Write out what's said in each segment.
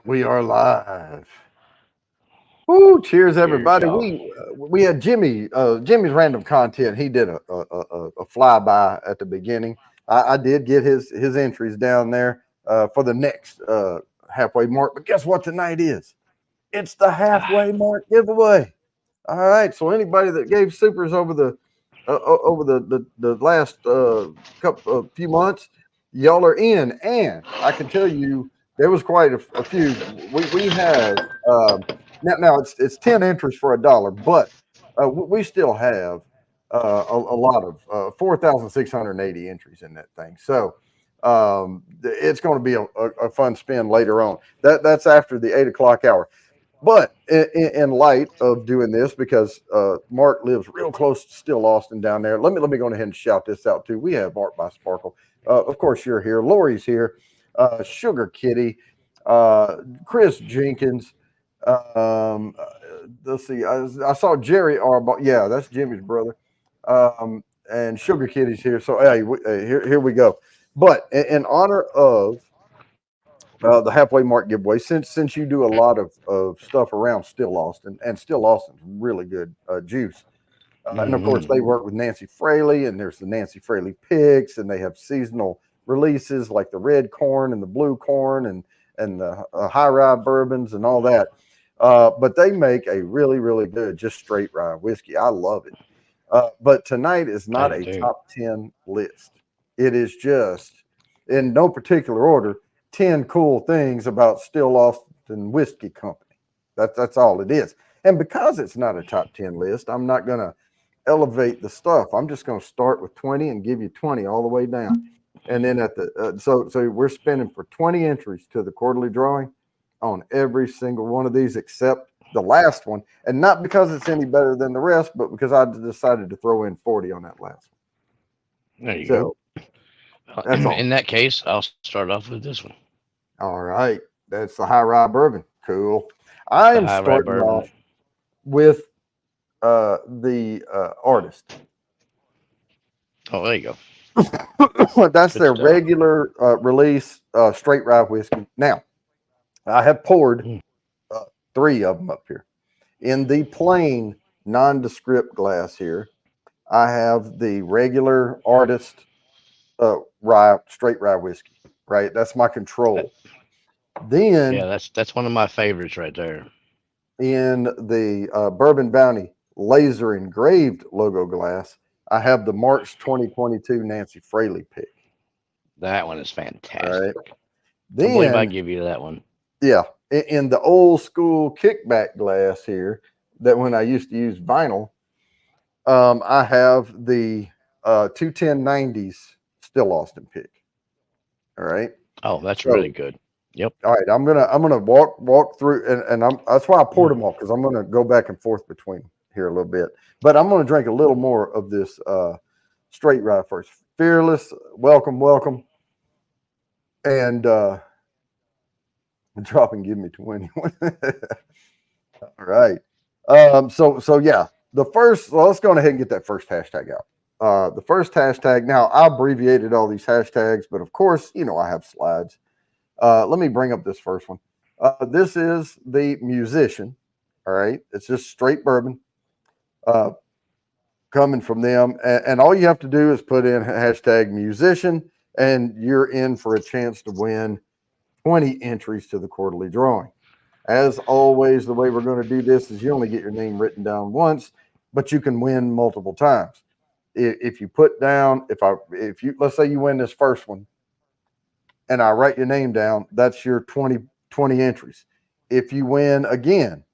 We are live. Woo! Cheers, Cheers, everybody. y'all. We had Jimmy. Jimmy's random content. He did a flyby at the beginning. I did get his entries down there for the next halfway mark. But guess what tonight is? It's the Ah, halfway mark giveaway. All right. So anybody that gave supers over the last couple few months, y'all are in. And I can tell you there was quite a few. We have now it's 10 entries for $1, but we still have a lot of 4,680 entries in that thing. So it's going to be a fun spin later on. That's after the 8 o'clock hour. But in light of doing this, because Mark lives real close to Still Austin down there, let me go ahead and shout this out too. We have Art by Sparkle. Of course, you're here. Lori's here. Sugar Kitty, Chris Jenkins. Um, uh, let's see. I saw Jerry Arbaugh. Yeah, that's Jimmy's brother. And Sugar Kitty's here. So hey, here we go. But in honor of the halfway mark giveaway, since you do a lot of stuff around Still Austin, and Still Austin's really good juice. And of course, mm-hmm. they work with Nancy Fraley, and there's the Nancy Fraley picks, and they have seasonal releases like the red corn and the blue corn and the high rye bourbons and all that. But they make a really good just straight rye whiskey. I love it. But tonight is I not do a too. top 10 list. It is just, in no particular order, 10 cool things about Still Austin Whiskey Company. That's all it is. And because it's not a top 10 list, I'm not going to elevate the stuff. I'm just going to start with 20 and give you 20 all the way down. And then at the so we're spending for 20 entries to the quarterly drawing on every single one of these except the last one, and not because it's any better than the rest, but because I decided to throw in 40 on that last one. There you go. So that's all. In that case, I'll start off with this one. All right. That's the high rye bourbon. Cool. I The am high rye starting bourbon. off with the artist. Oh, there you go. That's Good their stuff. regular release straight rye whiskey. Now, I have poured Mm. uh, three of them up here in the plain nondescript glass here. I have the regular artist rye, straight rye whiskey, right? That's my That, control. yeah, Then that's one of my favorites right there. in the Bourbon Bounty laser engraved logo glass, I have the March 2022 Nancy Fraley pick. That one is All right. fantastic. I believe I Then, give you that one. yeah, in the old school kickback glass here, that when I used to use vinyl, I have the 21090s Still Austin pick. All right. Oh, that's really So good. Yep. all right, I'm gonna walk through, and that's why I poured them all because I'm gonna go back and forth between them here a little bit. But I'm gonna drink a little more of this straight rye first. Fearless, welcome, and drop and give me 20. All right. So yeah, the first. Well, let's go ahead and get that first hashtag out. The first hashtag. Now I abbreviated all these hashtags, but of course, I have slides. Let me bring up this first one. This is the musician. All right. It's just straight bourbon uh, coming from them. And all you have to do is put in hashtag musician, and you're in for a chance to win 20 entries to the quarterly drawing. As always, the way we're going to do this is you only get your name written down once, but you can win multiple times. If you put down, if you, let's say you win this first one, and I write your name down, that's your 20 entries. If you win again,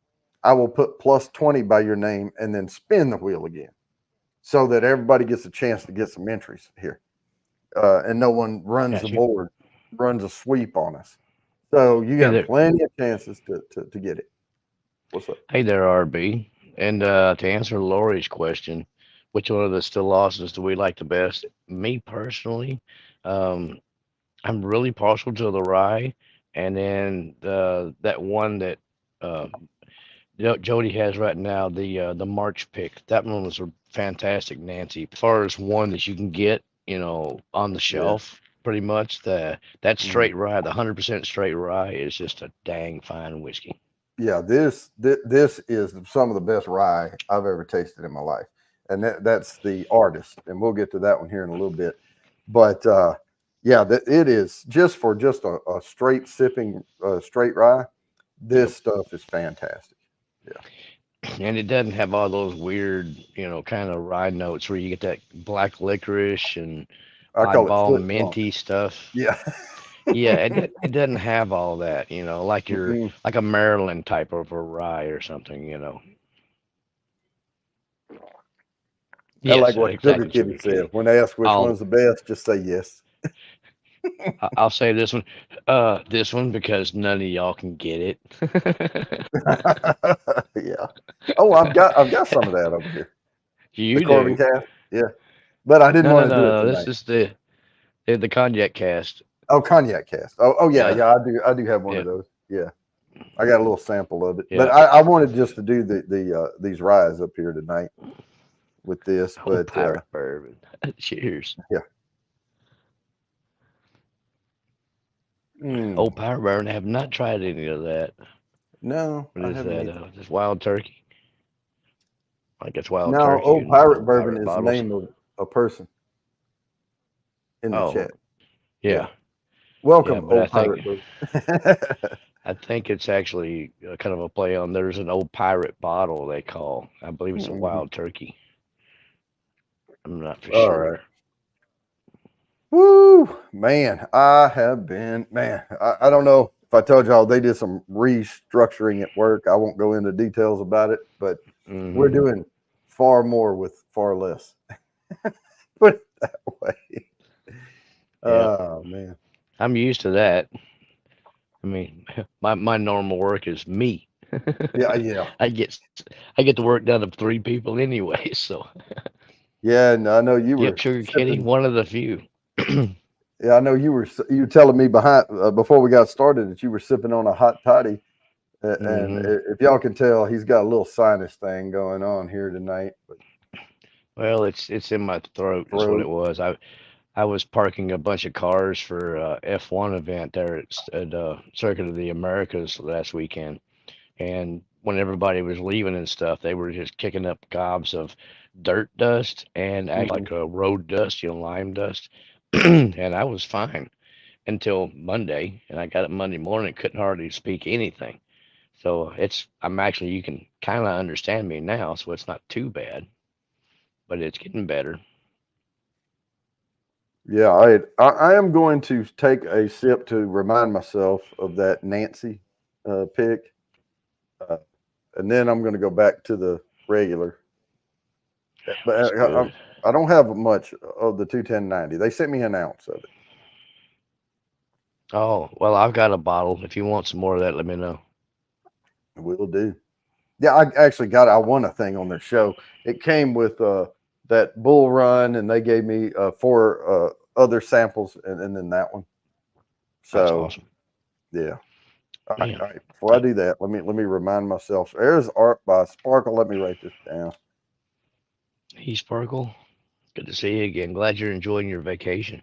I will put plus 20 by your name and then spin the wheel again so that everybody gets a chance to get some entries here. And no one runs the Gotcha. board, runs a sweep on us. So you Hey got there, plenty of chances to get it. What's up? hey there, RB. And to answer Lori's question, which one of the still losses do we like the best? Me personally, um, I'm really partial to the rye, and then that one that uh, Jody has right now, the March pick. That one was a fantastic, Nancy. As far as one that you can get, on the Yeah. shelf, pretty much. That Mm. straight rye, the 100% straight rye, is just a dang fine whiskey. Yeah, this is some of the best rye I've ever tasted in my life, and that's the artist, and we'll get to that one here in a little bit. But yeah, it is just a straight sipping straight rye. Yep. This stuff is fantastic. Yeah, And it doesn't have all those weird, kind of rye notes where you get that black licorice and I call it oddball foot funk. minty stuff. Yeah. Yeah, it doesn't have all that, Mm-mm. like a Maryland type of a rye or something. I like Yes, what Sugar exactly, Kitty Sugar said. Kitty. When they ask which I'll one's the best, just say yes. I'll say this one because none of y'all can get it. Yeah. Oh, I've got some of that over here. The You Corbin do. cast. Yeah. But I didn't No, no, want to do no, it no. This tonight. is the cognac cast. Oh, cognac cast. Oh yeah, Yeah, yeah. I do have one yeah, of those. Yeah, I got a little sample of it. But yeah. I wanted just to do these ryes up here tonight with this. Old But pirate bourbon. Cheers. yeah. Mm, Old pirate bourbon. I have not tried any of that. no, What I is haven't that? either. This wild turkey. I think it's wild No, turkey Old in Pirate Bourbon pirate is the bottles. name of a person in the Oh, chat. Yeah. yeah, yeah. Welcome, But Old Pirate Bourbon. I think it's actually kind of a play on. There's an old pirate bottle they call. I believe it's a Mhm. wild turkey. I'm not for All right. sure. Woo, man, I have been, man, I don't know if I told y'all they did some restructuring at work. I won't go into details about it, but we're Hmm. doing far more with far less. Put it that way. Yeah, Oh, man. I'm used to that. I mean, my normal work is me. Yeah, yeah. I get I get the work done of three people anyway. So, Yeah, and I know you yep, were Sugar Kitty, sipping. one of the few. Yeah, I know you were telling me behind before we got started that you were sipping on a hot toddy. And Hmm. if y'all can tell, he's got a little sinus thing going on here tonight, but Well, it's in my throat. Is what it throat. was. I was parking a bunch of cars for F1 event there at Circuit of the Americas last weekend, and when everybody was leaving and stuff, they were just kicking up gobs of dirt dust and actually Mhm. like road dust, lime dust, and I was fine until Monday, and I got up Monday morning, couldn't hardly speak anything. So I'm actually, you can kind of understand me now, so it's not too bad, but it's getting better. Yeah, I am going to take a sip to remind myself of that Nancy pick, uh, and then I'm going to go back to the regular. But It's good. I don't have much of the 21090. They sent me an ounce of it. Oh, well, I've got a bottle. If you want some more of that, let me know. Will do. Yeah, I actually got. I won a thing on their show. It came with that Bull Run, and they gave me four other samples, and then that one. That's So awesome. yeah. All right, Man, all right. Before I do that, let me remind myself. There's art by Sparkle. Let me write this down. hey, Sparkle. Good to see you again. Glad you're enjoying your vacation.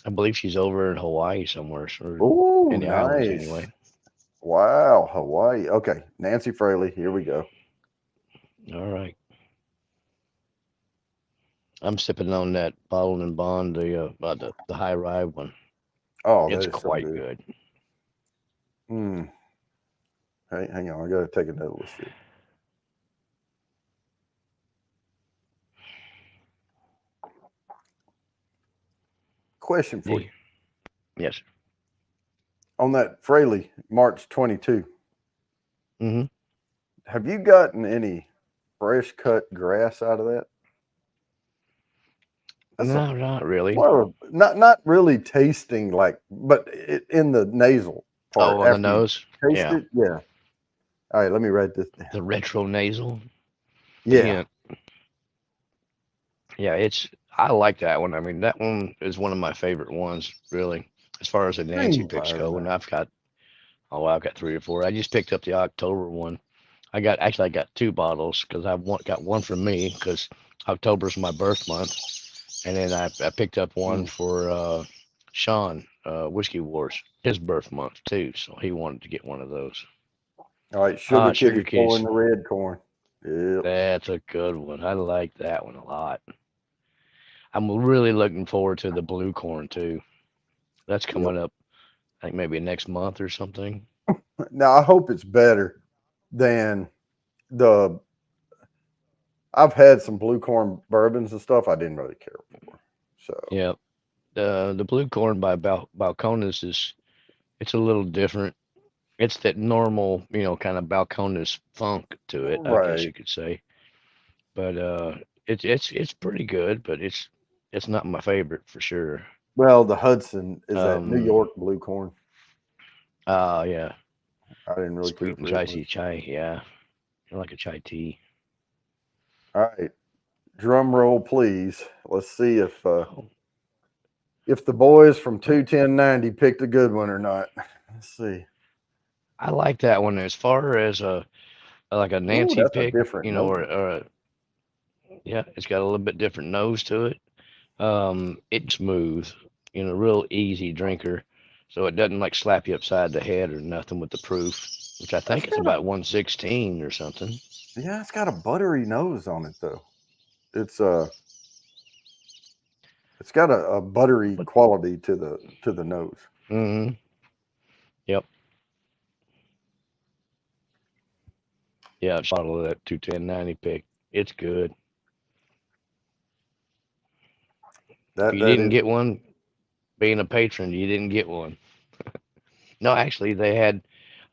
I believe she's over in Hawaii somewhere, or Oh, in the islands nice. anyway. Wow, Hawaii. Okay, Nancy Fraley. Here we go. All right. I'm sipping on that Bottled and Bond, the high rye one. Oh, that It's is so quite good. good. Hmm. Hey, hang on. I got to take another little sip. Question for Yeah. you Yes. on that Fraley March 22. Mm-hmm. Have you gotten any fresh cut grass out of that? That's a No, not really. more of not really tasting like, but in the nasal part Oh, on the after you nose. taste Yeah. it. Yeah. All right, let me write this down. The retro nasal. Yeah. Yeah. Yeah. I like that one. I mean, that one is one of my favorite ones, really, as far as the Nancy Green picks fire go. And tonight. I've got three or four. I just picked up the October one. I got two bottles because got one for me because October's my birth month, And then I picked up one Mm. for Sean, Whiskey Wars, his birth month too. So he wanted to get one of those. All right, Ah, Sugar Sugar Kitty's pouring Kitties. the red corn. Yep, That's a good one. I like that one a lot. I'm really looking forward to the blue corn too. That's yep. coming up, I think maybe next month or something. Now I hope it's better than the. I've had some blue corn bourbons and stuff I didn't really care for. So Yeah. The blue corn by Balcones is it's a little different. It's that normal, kind of Balcones funk to it, I guess right. you could say. But it's pretty good, but it's not my favorite for sure. Well, the Hudson is that New Um, York blue corn. yeah, I didn't really care sweet and for it spicy much. chai. Yeah, I like a chai tea. All right, drum roll, please. Let's see Oh, if the boys from oh, 21090 picked a good one or not. Let's see. I like that one as far as like a Ooh, Nancy that's a pick, different nose. yeah, it's got a little bit different nose to it. It's smooth, real easy drinker, so it doesn't like slap you upside the head or nothing with the proof, which I That's think it's got a about 116 or something. yeah, it's got a buttery nose on it though. It's it's got a buttery But quality to the nose. mm-hmm, yep, yeah, just bottle of that 21090 pick. It's good. If That you that didn't is get one, being a patron, you didn't get one. No, actually, I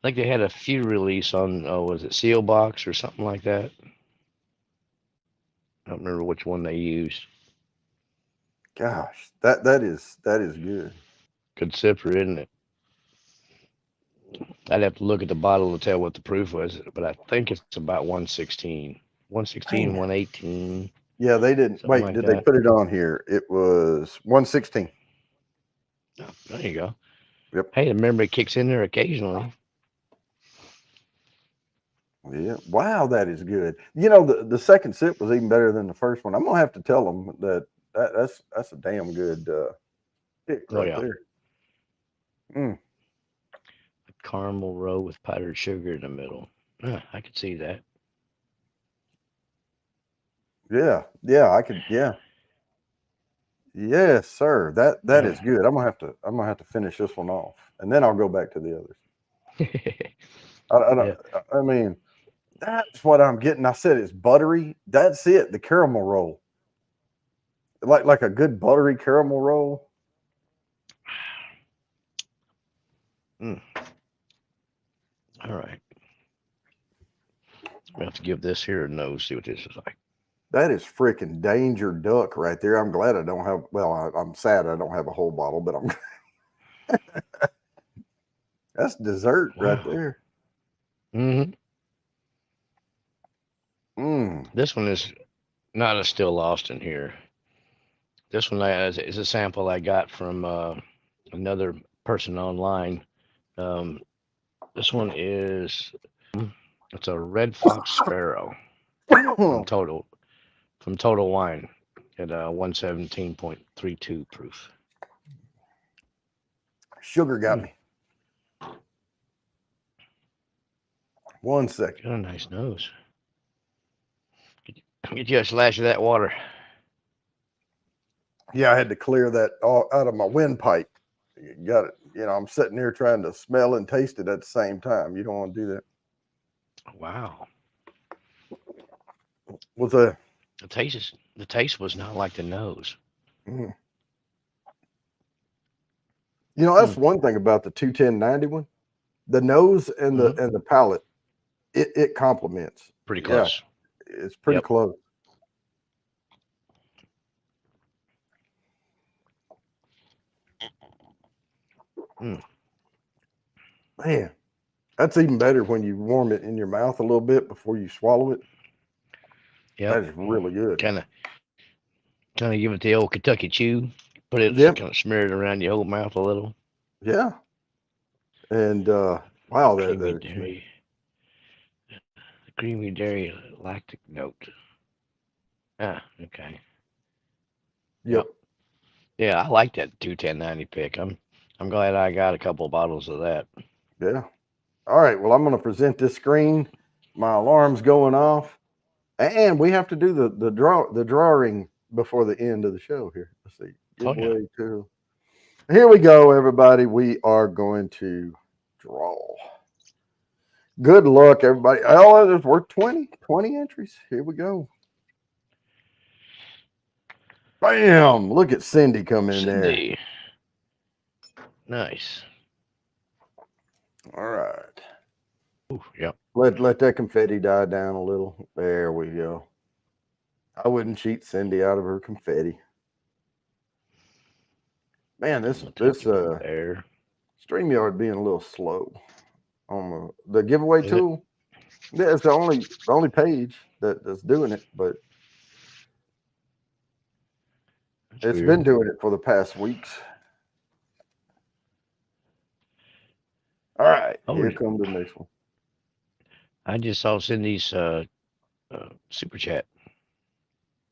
think they had a few release on, was it Seal Box or something like that? I don't remember which one they used. gosh, that is good. Good sipper, isn't it? I'd have to look at the bottle to tell what the proof was, but I think it's about 116. 116, Man. 118, Yeah, they didn't something wait, like did they that. put it on here? It was 116. Oh, there you go. Yep. Hey, the memory kicks in there occasionally. Yeah. Wow, that is good. You know, the second sip was even better than the first one. I'm gonna have to tell them that's a damn good pick Oh, right yeah. there. Mm, Caramel roe with powdered sugar in the middle. I could see that. yeah, yeah, I could. Yeah, yes, sir. That Yeah. is good. I'm gonna have to finish this one off, and then I'll go back to the others. I don't. Yeah. I mean, that's what I'm getting. I said it's buttery. That's it. The caramel roll, like a good buttery caramel roll. Mm, all right. We have to give this here a nose, see what this is like. That is freaking danger duck right there. I'm glad I don't have. Well, I'm sad I don't have a whole bottle, but I'm. That's dessert right Wow. there. Hmm. Mm. This one is not a still lost in here. This one is a sample I got from another person online. Um, this one is it's a red fox sparrow from total wine at 117.32 proof. Sugar got Mm, me. 1 second. got a nice nose. Get you a slash of that water. Yeah, I had to clear that all out of my windpipe. You got it. You know, I'm sitting there trying to smell and taste it at the same time. You don't want to do that. Wow. Was a The taste was not like the nose. mm. You know, Hmm. that's one thing about the 21090 one. The nose Hmm. and the palate, it complements. Pretty Yeah, close. it's pretty Yep. close. Mm, Man, that's even better when you warm it in your mouth a little bit before you swallow it. yep. That is really good. Kind of give it the old Kentucky chew. Put it Yep. kind of smear it around your whole mouth a little. Yeah. And wow, Creamy that is dairy, the creamy dairy lactic note. Ah, okay. Yep. Yeah, I like that 21090 pick. I'm glad I got a couple bottles of that. Yeah. All right. Well, I'm going to present this screen. My alarm's going off, and we have to do the drawing before the end of the show here. Let's see. Oh yeah. Giveaway two. Here we go, everybody. We are going to draw. Good luck, everybody. Oh, there's worth 20 entries. Here we go. Bam! Look at Cindy coming in there. Cindy. Nice. All right. Ooh, yep. Let that confetti die down a little. There we go. I wouldn't cheat Cindy out of her confetti. Man, I'm this gonna take this it from there. StreamYard being a little slow on the giveaway Is it? tool. Yeah, it's the only page that's doing it, but That's it's been weird. doing it for the past weeks. All right, Oh, here comes the next one. I just saw Cindy's super chat.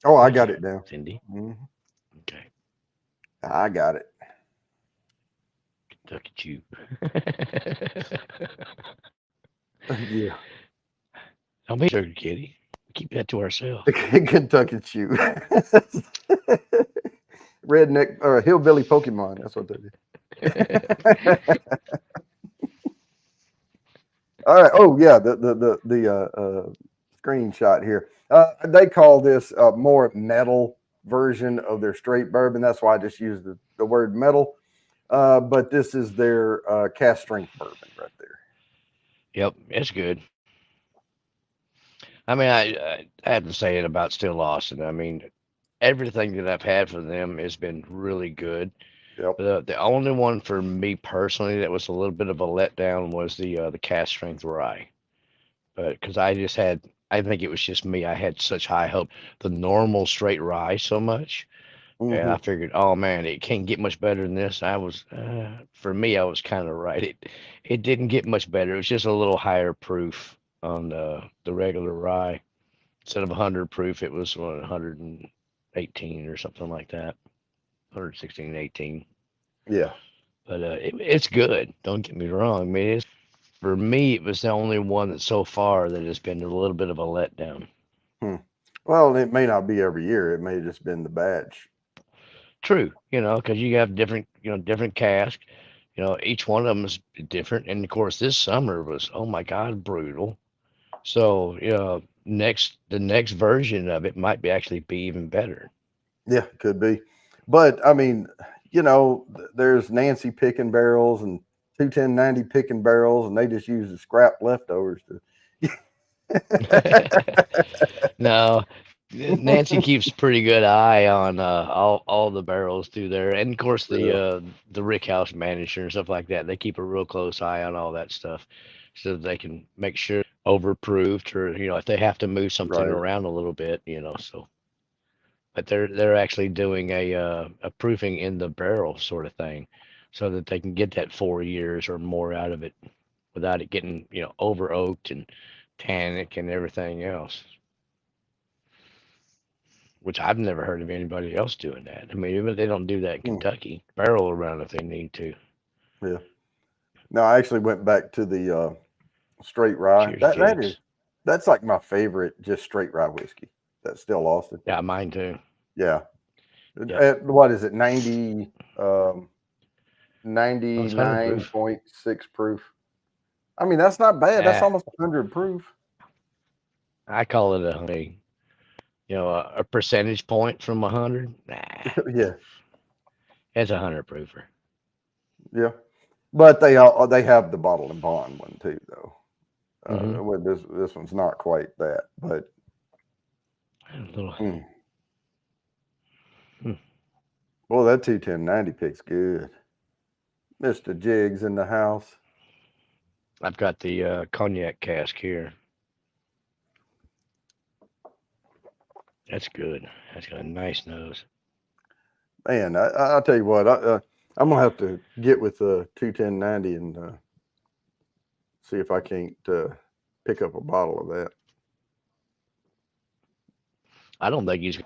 Oh, I Thank got you, it down. Cindy. Mhm. Okay. I got it. Look at you. Yeah, Don't be sugar kitty. Keep that to ourselves. Kentucky Chew. Redneck or hillbilly Pokemon. That's what that is. All right. Oh yeah, the screenshot here. They call this a more metal version of their straight bourbon. That's why I just used the word metal. But this is their cast strength bourbon right there. Yep, it's good. I mean, I have to say it about Still Austin. I mean, everything that I've had from them has been really good. Yep. The only one for me personally that was a little bit of a letdown was the cast strength rye. But because I just had, I think it was just me. I had such high hope the normal straight rye so much, and I Hmm. figured, oh man, it can't get much better than this. I was, for me, I was kind of right. It didn't get much better. It was just a little higher proof on the regular rye. Instead of 100 proof, it was what, 118 or something like that. 116, 18. Yeah. But it's good. Don't get me wrong. I mean, it's for me, it was the only one that so far that has been a little bit of a letdown. Hmm. Well, it may not be every year. It may have just been the batch. True, because you have different, different casks. Each one of them is different. And of course, this summer was, oh my God, brutal. So, the next version of it might be actually be even better. Yeah, could be. But I mean, there's Nancy picking barrels and 21090 picking barrels, and they just use the scrap leftovers to. No, Nancy keeps a pretty good eye on all the barrels through there, and of course Yeah, the Rick House manager and stuff like that. They keep a real close eye on all that stuff, so that they can make sure overproofed or if they have to move something right. around a little bit. So but they're actually doing a proofing in the barrel sort of thing, so that they can get that 4 years or more out of it without it getting over oaked and tannic and everything else. Which I've never heard of anybody else doing that. I mean, even if they don't do that in Hmm, Kentucky, barrel around if they need to. yeah. No, I actually went back to the straight rye. Cheers, That is Jigs. that's like my favorite, just straight rye whiskey. That's still Austin. Yeah, mine too. Yeah. Yep. What is it? Oh, it's 100 proof. 99.6 proof. I mean, that's not bad. That's Ah, almost 100 proof. I call it a percentage point from 100. Nah, Yeah. it's a 100 proofer. Yeah. But they have the bottle and bond one too, though. Mm-hmm. Well, this one's not quite that, but A little. mm, Hmm. well, that 21090 pick's good. Mister Jiggs in the house. I've got the cognac cask here. That's good. That's got a nice nose. Man, I'll tell you what. I'm gonna have to get with 21090 and see if I can't pick up a bottle of that. I don't think he's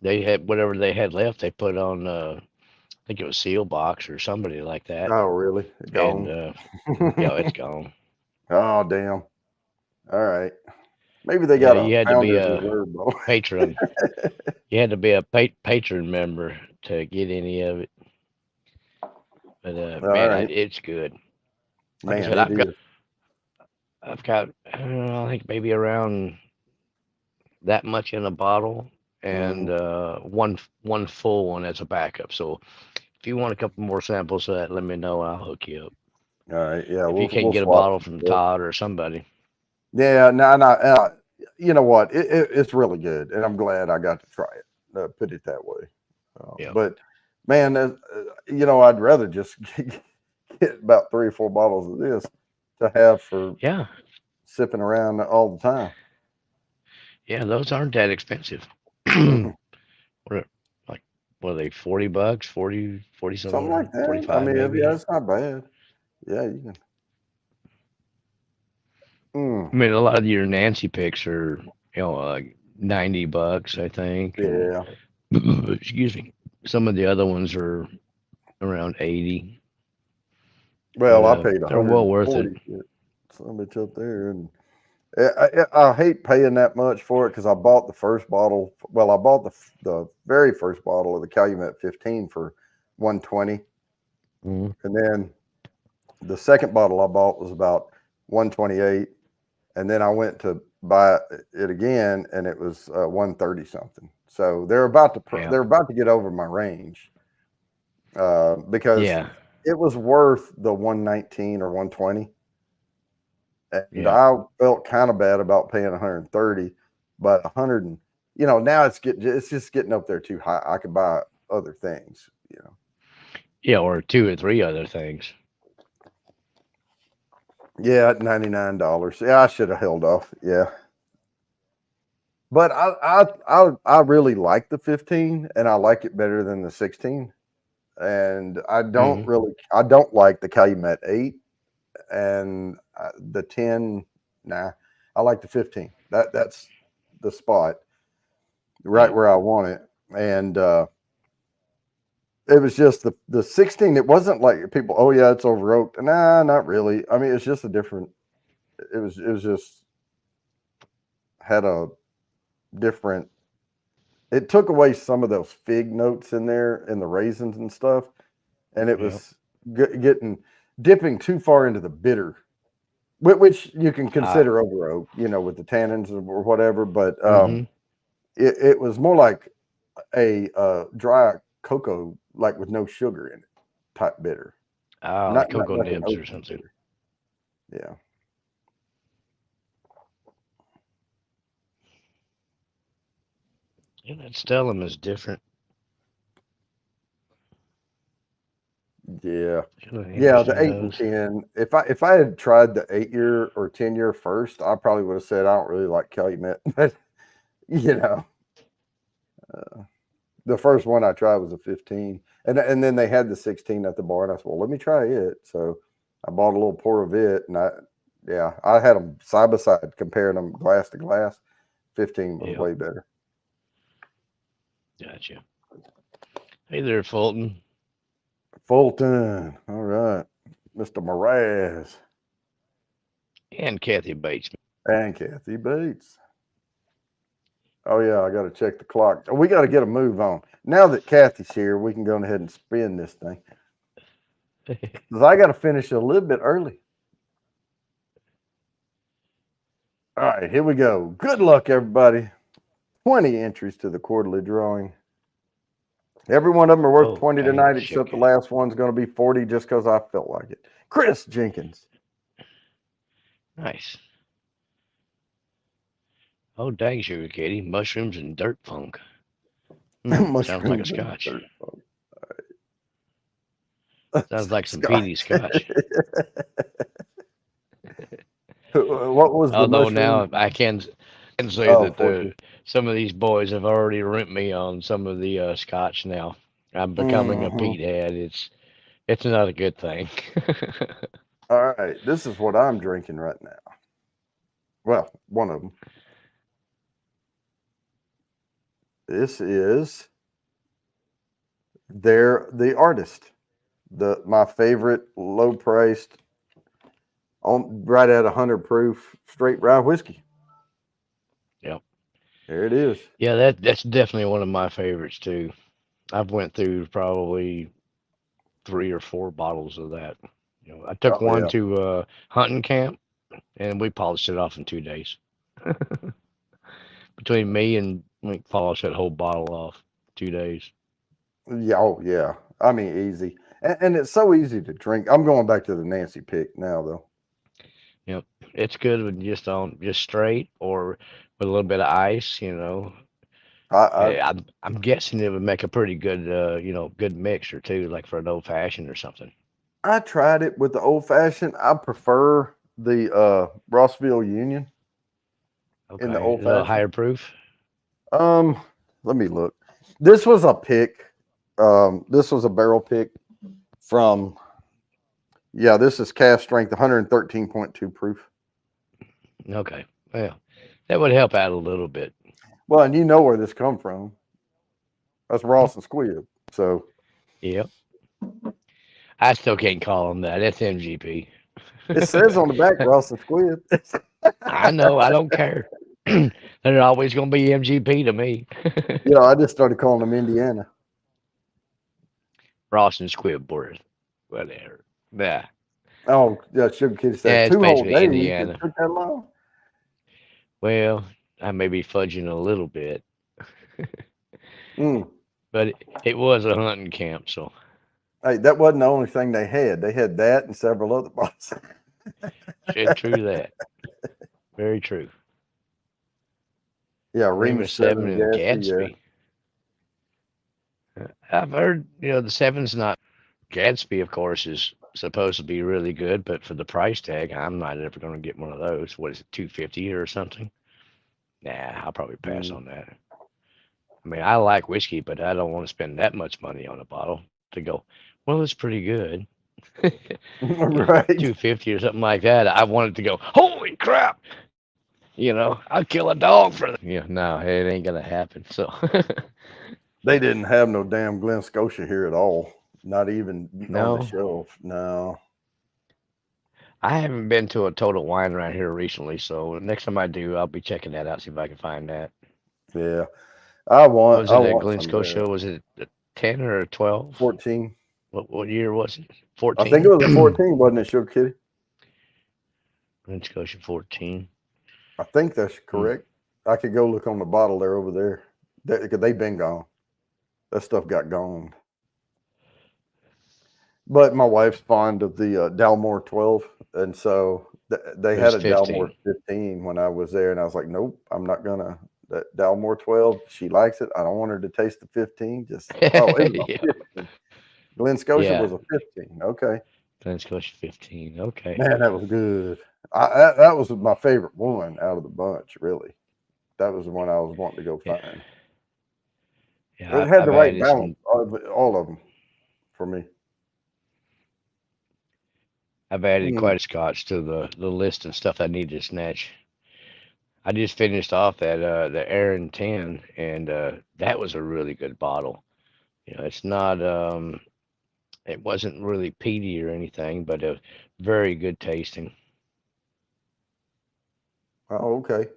They had whatever they had left. They put on. I think it was Seal Box or somebody like that. Oh, really? And Gone. yeah, it's gone. Oh, damn. All right. Maybe they Yeah, got a you had to be Founders a Reserve bottle. patron. You had to be a patron member to get any of it. But All man, right. it's good. Like I Man, said, it is. I've got, I think maybe around that much in a bottle, and Mhm. one full one as a backup. So if you want a couple more samples of that, let me know. I'll hook you up. All right. Yeah, If you can't we'll get a swap bottle some from stuff. Todd or somebody, Yeah, no, no. You know what? It's really good, and I'm glad I got to try it. Put it that way. yeah, But man, I'd rather just get about 3 or 4 bottles of this to have for yeah, sipping around all the time. yeah, those aren't that expensive. Mm-mm. What, like, what are they? 40 bucks, 40 Something like something, that. I 45 mean, yeah, maybe. it's not bad. Yeah, you can. Mm, I mean, a lot of your Nancy picks are, 90 bucks, I think, and yeah. excuse me, some of the other ones are around 80, but Well, I paid they're well worth it. 140 for it. Some bitch up there, and I hate paying that much for it because I bought the first bottle. Well, I bought the very first bottle of the Calumet 15 for 120, Mhm. and then the second bottle I bought was about 128, and then I went to buy it again, and it was 130 something. So Yeah, they're about to get over my range because yeah, it was worth the 119 or 120, and yeah, I felt kind of bad about paying 130, but 100 and now it's just getting up there too high. I could buy other things. yeah, or two or three other things. Yeah, at $99. Yeah, I should have held off. Yeah, but I really like the 15, and I like it better than the 16. And Hmm. I don't like the Calumet 8 and the 10. Nah, I like the 15. That's the spot right Yeah, where I want it. And it was just the 16. It wasn't like people, oh yeah, it's over oaked. Nah, not really. I mean, it's just a different. It was just had a different. It took away some of those fig notes in there and the raisins and stuff, and it yeah. was getting dipping too far into the bitter, which you can Ah, consider over oak, with the tannins or whatever. But hmm. it was more like a dry cocoa, like with no sugar in it, type bitter. Ah, like Not cocoa like an nibs or oaky something. bitter. Yeah. Yeah, that Stellum is different. Yeah. Kind of Yeah, the interesting 8 and nose. 10. If I had tried the 8 year or 10 year first, I probably would have said I don't really like Calumet. But you know, uh, the first one I tried was a 15, and then they had the 16 at the bar, and I said, well, let me try it. So I bought a little pour of it, and I had them side by side, comparing them glass to glass. 15 was Yep, way better. gotcha. Hey there, Fulton Fulton, all right, Mr. Mraz and Kathy Bates. and Kathy Bates. Oh yeah, I got to check the clock. We got to get a move on. Now that Kathy's here, we can go ahead and spin this thing because I got to finish a little bit early. All right, here we go. Good luck, everybody. 20 entries to the quarterly drawing. Every one of them are worth 20 Okay, tonight, except the sugar. last one's going to be 40 just because I felt like it. Chris Jenkins. Nice. Oh, dang, sugar, Katie. Mushrooms and dirt funk. Sounds like a Mushrooms and scotch. dirt. Sounds like some Scott. peaty scotch. What was the Although mushroom? now I can say Oh, that 40. some of these boys have already rent me on some of the scotch now. I'm becoming a Hmm. peat head. It's not a good thing. All right, this is what I'm drinking right now. Well, one of them. This is the artist. My favorite low priced on right at 100 proof straight rye whiskey. Yep. There it is. Yeah, that's definitely one of my favorites too. I've went through probably 3 or 4 bottles of that. I took Oh one yeah. to hunting camp, and we polished it off in 2 days. Between me and we polished that whole bottle off 2 days. Yeah, oh yeah. I mean easy. And it's so easy to drink. I'm going back to the Nancy pick now though. Yep, it's good with just straight or with a little bit of ice. I I'm guessing it would make a pretty good good mixture too, like for an old fashioned or something. I tried it with the old fashioned. I prefer the Rossville Union in the Okay, old a little fashioned. higher proof. Um, let me look. This was a pick. This was a barrel pick from, yeah, this is cast strength 113.2 proof. Okay, well, that would help out a little bit. Well, and you know where this come from. That's Ross and Squib. So Yep, I still can't call them that. That's MGP. it says on the back Ross and Squib. I know. I don't care. They're always going to be MGP to me. I just started calling them Indiana. Ross and Squidward, whatever. Yeah, Oh, yeah, Sugar Kitty said yeah, it's 2 whole basically days. It Indiana. took that long. Well, I may be fudging a little bit, Mm. but it was a hunting camp, so Hey, that wasn't the only thing they had. They had that and several other bottles. true that. Very true. Yeah, Rima Remus 7 7 and Gatsby. Yeah. Gadsby. I've heard, the seven's not. Gadsby, of course, is supposed to be really good, but for the price tag, I'm not ever going to get one of those. What is it, 250 or something? Nah, I'll probably pass Mm. on that. I mean, I like whiskey, but I don't want to spend that much money on a bottle to go, well, it's pretty good. Right. 250 or something like that. I wanted to go, holy crap! I'd kill a dog for that. Yeah, no, it ain't gonna happen. So, They didn't have no damn Glen Scotia here at all. Not even on the no, shelf. No. I haven't been to a Total Wine around here recently. So next time I do, I'll be checking that out, see if I can find that. Yeah. I want Was I it at want Glen some of that. Scotia? Was it a 10 or a 12? 14. What year was it? I think it 14? was a 14, wasn't it, Sugar Kitty? Glen Scotia 14. I think that's Hmm. correct. I could go look on the bottle there over there. They've been gone. That stuff got gone. But my wife's fond of the Dalmore 12, and so they It had was a Dalmore 15. 15 when I was there, and I was like, nope, I'm not gonna. That Dalmore 12, she likes it. I don't want her to taste the 15. Just oh, it was Yeah. a 15. Glen Scotia Yeah. was a 15. Okay, Glen Scotia 15. Okay. man, that was good. That was my favorite one out of the bunch. Really, that was the one I was wanting to go Yeah. find. Yeah. It had the I've right added balance some. of all of them for me. I've added Mm. quite a scotch to the list of stuff I need to snatch. I just finished off that the Aaron 10, and that was a really good bottle. It's not it wasn't really peaty or anything, but very good tasting. Oh, okay.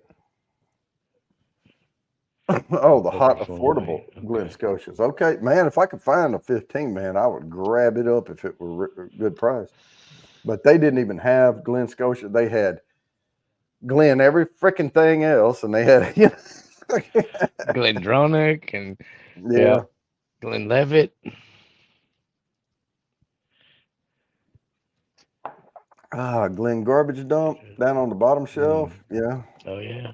Oh, the hot, Overflowing. affordable Glen Okay. Scotias. Okay, man, if I could find a 15, man, I would grab it up if it were a good price. But they didn't even have Glen Scotia. They had Glen every freaking thing else, and they had, Glendronach and yeah, yeah, Glenlivet. Glen Garbage Dump down on the bottom Mm. shelf. Yeah, Oh yeah.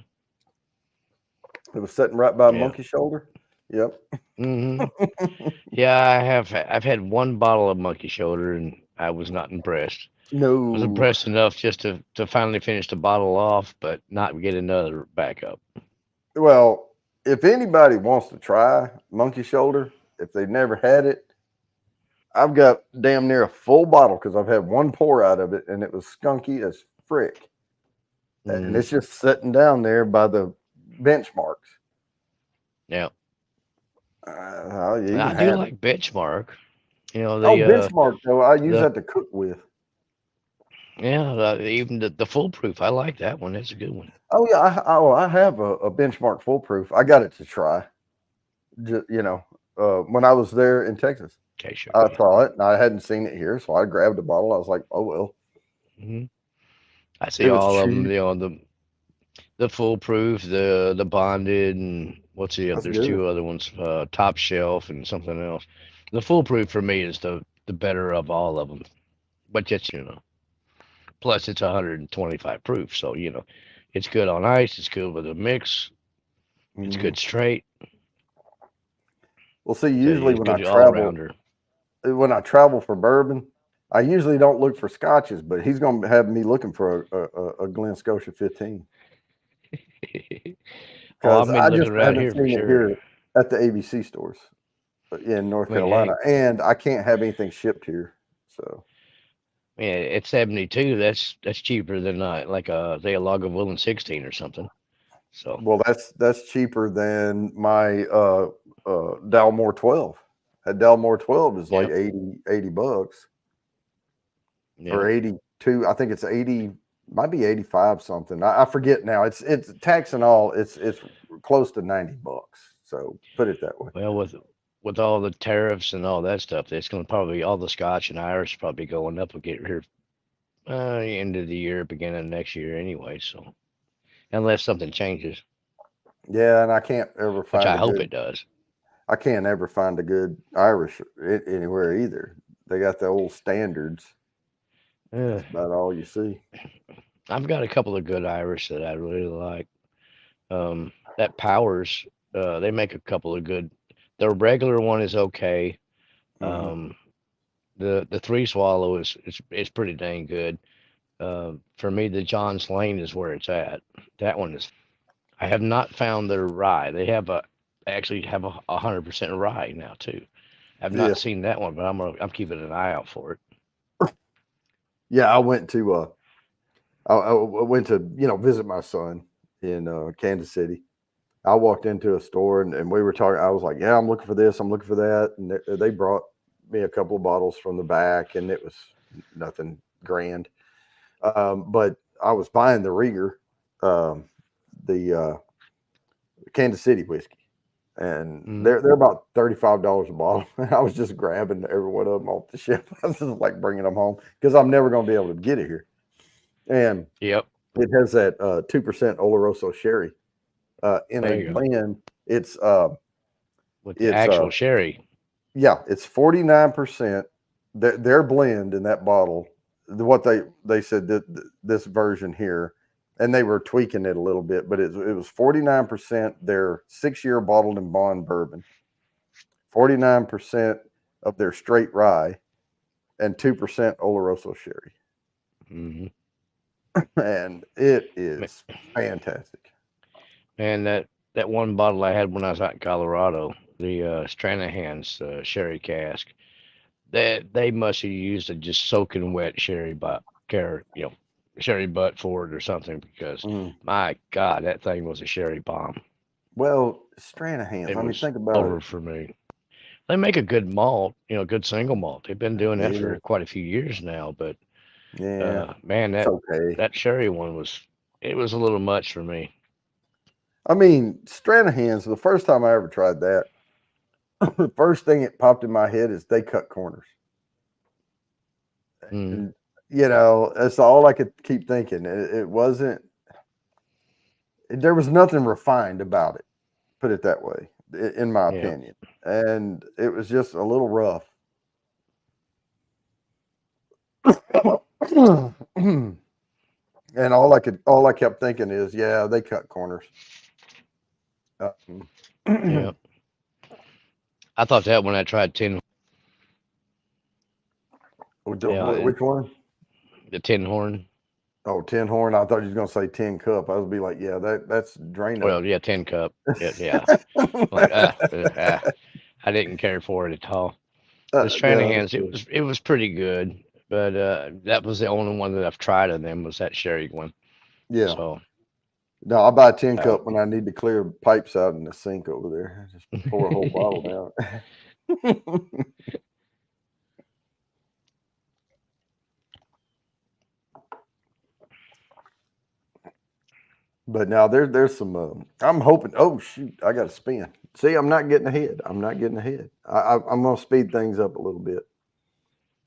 it was sitting right by Yeah. Monkey Shoulder. Yep. Hmm. Yeah, I've had one bottle of Monkey Shoulder, and I was not impressed. Was No. impressed enough just to finally finish the bottle off, but not get another backup. Well, if anybody wants to try Monkey Shoulder, if they've never had it, I've got damn near a full bottle because I've had one pour out of it and it was skunky as frick. And Mm, it's just sitting down there by the benchmarks. yeah. You can I do have it. like Benchmark. You know Oh, benchmark though. I use the that to cook with. yeah even the foolproof. I like that one. That's a good one. Oh yeah, I have a benchmark foolproof. I got it to try. When I was there in Texas, Okay, sure. I Yeah. saw it and I hadn't seen it here, so I grabbed a bottle. I was like, oh well, hmm I see it was all of them. cheap. You know the foolproof, the bonded, and what's the other? That's There's good. two other ones, top shelf and something else. The foolproof for me is the better of all of them. But just plus it's 125 proof, so it's good on ice. It's good with a mix. It's Mhm. good straight. Well, see, Tell you, usually it's good all rounder. when I travel for bourbon, I usually don't look for scotches, but he's going to have me looking for a Glen Scotia 15 Oh, because I've been I looking just around haven't here for seen it sure. here at the ABC stores in North I mean, Carolina, heck, and I can't have anything shipped here. So, man, at 72, that's cheaper than like say a Lagavulin 16 or something. So well, that's cheaper than my Dalmore 12. That Dalmore 12 is like yeah, 80 bucks yeah. or 82. I think it's 80, might be 85 something. I forget now. It's tax and all. It's close to 90 bucks. So put it that way. Well, with all the tariffs and all that stuff, it's going to probably all the Scotch and Irish probably going up again here end of the year, beginning of next year anyway. So unless something changes, Yeah, and I can't ever which find I a hope good. it does. I can't ever find a good Irish anywhere either. They got the old standards. Uh, That's about all you see. I've got a couple of good Irish that I really like. That Powers, they make a couple of good. The regular one is okay. Hmm. Um, the three swallow is pretty dang good. For me, the John Slane is where it's at. That one is. I have not found their rye. They actually have 100% rye now too. I've Yeah, not seen that one, but I'm keeping an eye out for it. yeah. I went to visit my son in Kansas City. I walked into a store and we were talking. I was like, "Yeah, I'm looking for this. I'm looking for that." And they brought me a couple of bottles from the back, and it was nothing grand. But I was buying the Rieger, um, the Kansas City whiskey, and Mm, they're about $35 a bottle. And I was just grabbing every one of them off the shelf. I was just like bringing them home because I'm never going to be able to get it here. And yep, it has that 2% Oloroso sherry in a there you go. blend. It's With the it's actual sherry. yeah, it's 49%. Their blend in that bottle, what they said that this version here, and they were tweaking it a little bit, but it was 49% their 6 year bottled and bond bourbon, 49% of their straight rye, and 2% Oloroso sherry, hmm and it is fantastic. And that one bottle I had when I was out in Colorado, the Stranahan's sherry cask, that they must have used a just soaking wet sherry butt, sherry butt for it or something because Mm. my God, that thing was a sherry bomb. Well, Stranahan's. It I mean, was think about it. over for me. They make a good malt, good single malt. They've been doing that Yeah, for quite a few years now, but yeah, man, it's that okay. that sherry one was a little much for me. I mean, Stranahan's. The first time I ever tried that, the first thing that popped in my head is they cut corners, Mm, and that's all I could keep thinking. It wasn't. There was nothing refined about it. Put it that way, in my yeah, opinion, and it was just a little rough. And all I kept thinking is, yeah, they cut corners. yeah. I thought that when I tried Which one? the tin horn. Oh, tin horn. I thought you was gonna say tin cup. I was be like, yeah, that's Drano. Well, yeah, tin cup. Yeah, yeah. Like I didn't care for it at all. The No, Stranahan's, it was pretty good, but that was the only one that I've tried of them was that sherry one. yeah. So No, I buy a tin Oh, cup when I need to clear pipes out in the sink over there. I just pour a whole bottle down. But now there's some. I'm hoping. Oh shoot! I got to spin. See, I'm not getting ahead. I'm not getting ahead. I'm gonna speed things up a little bit.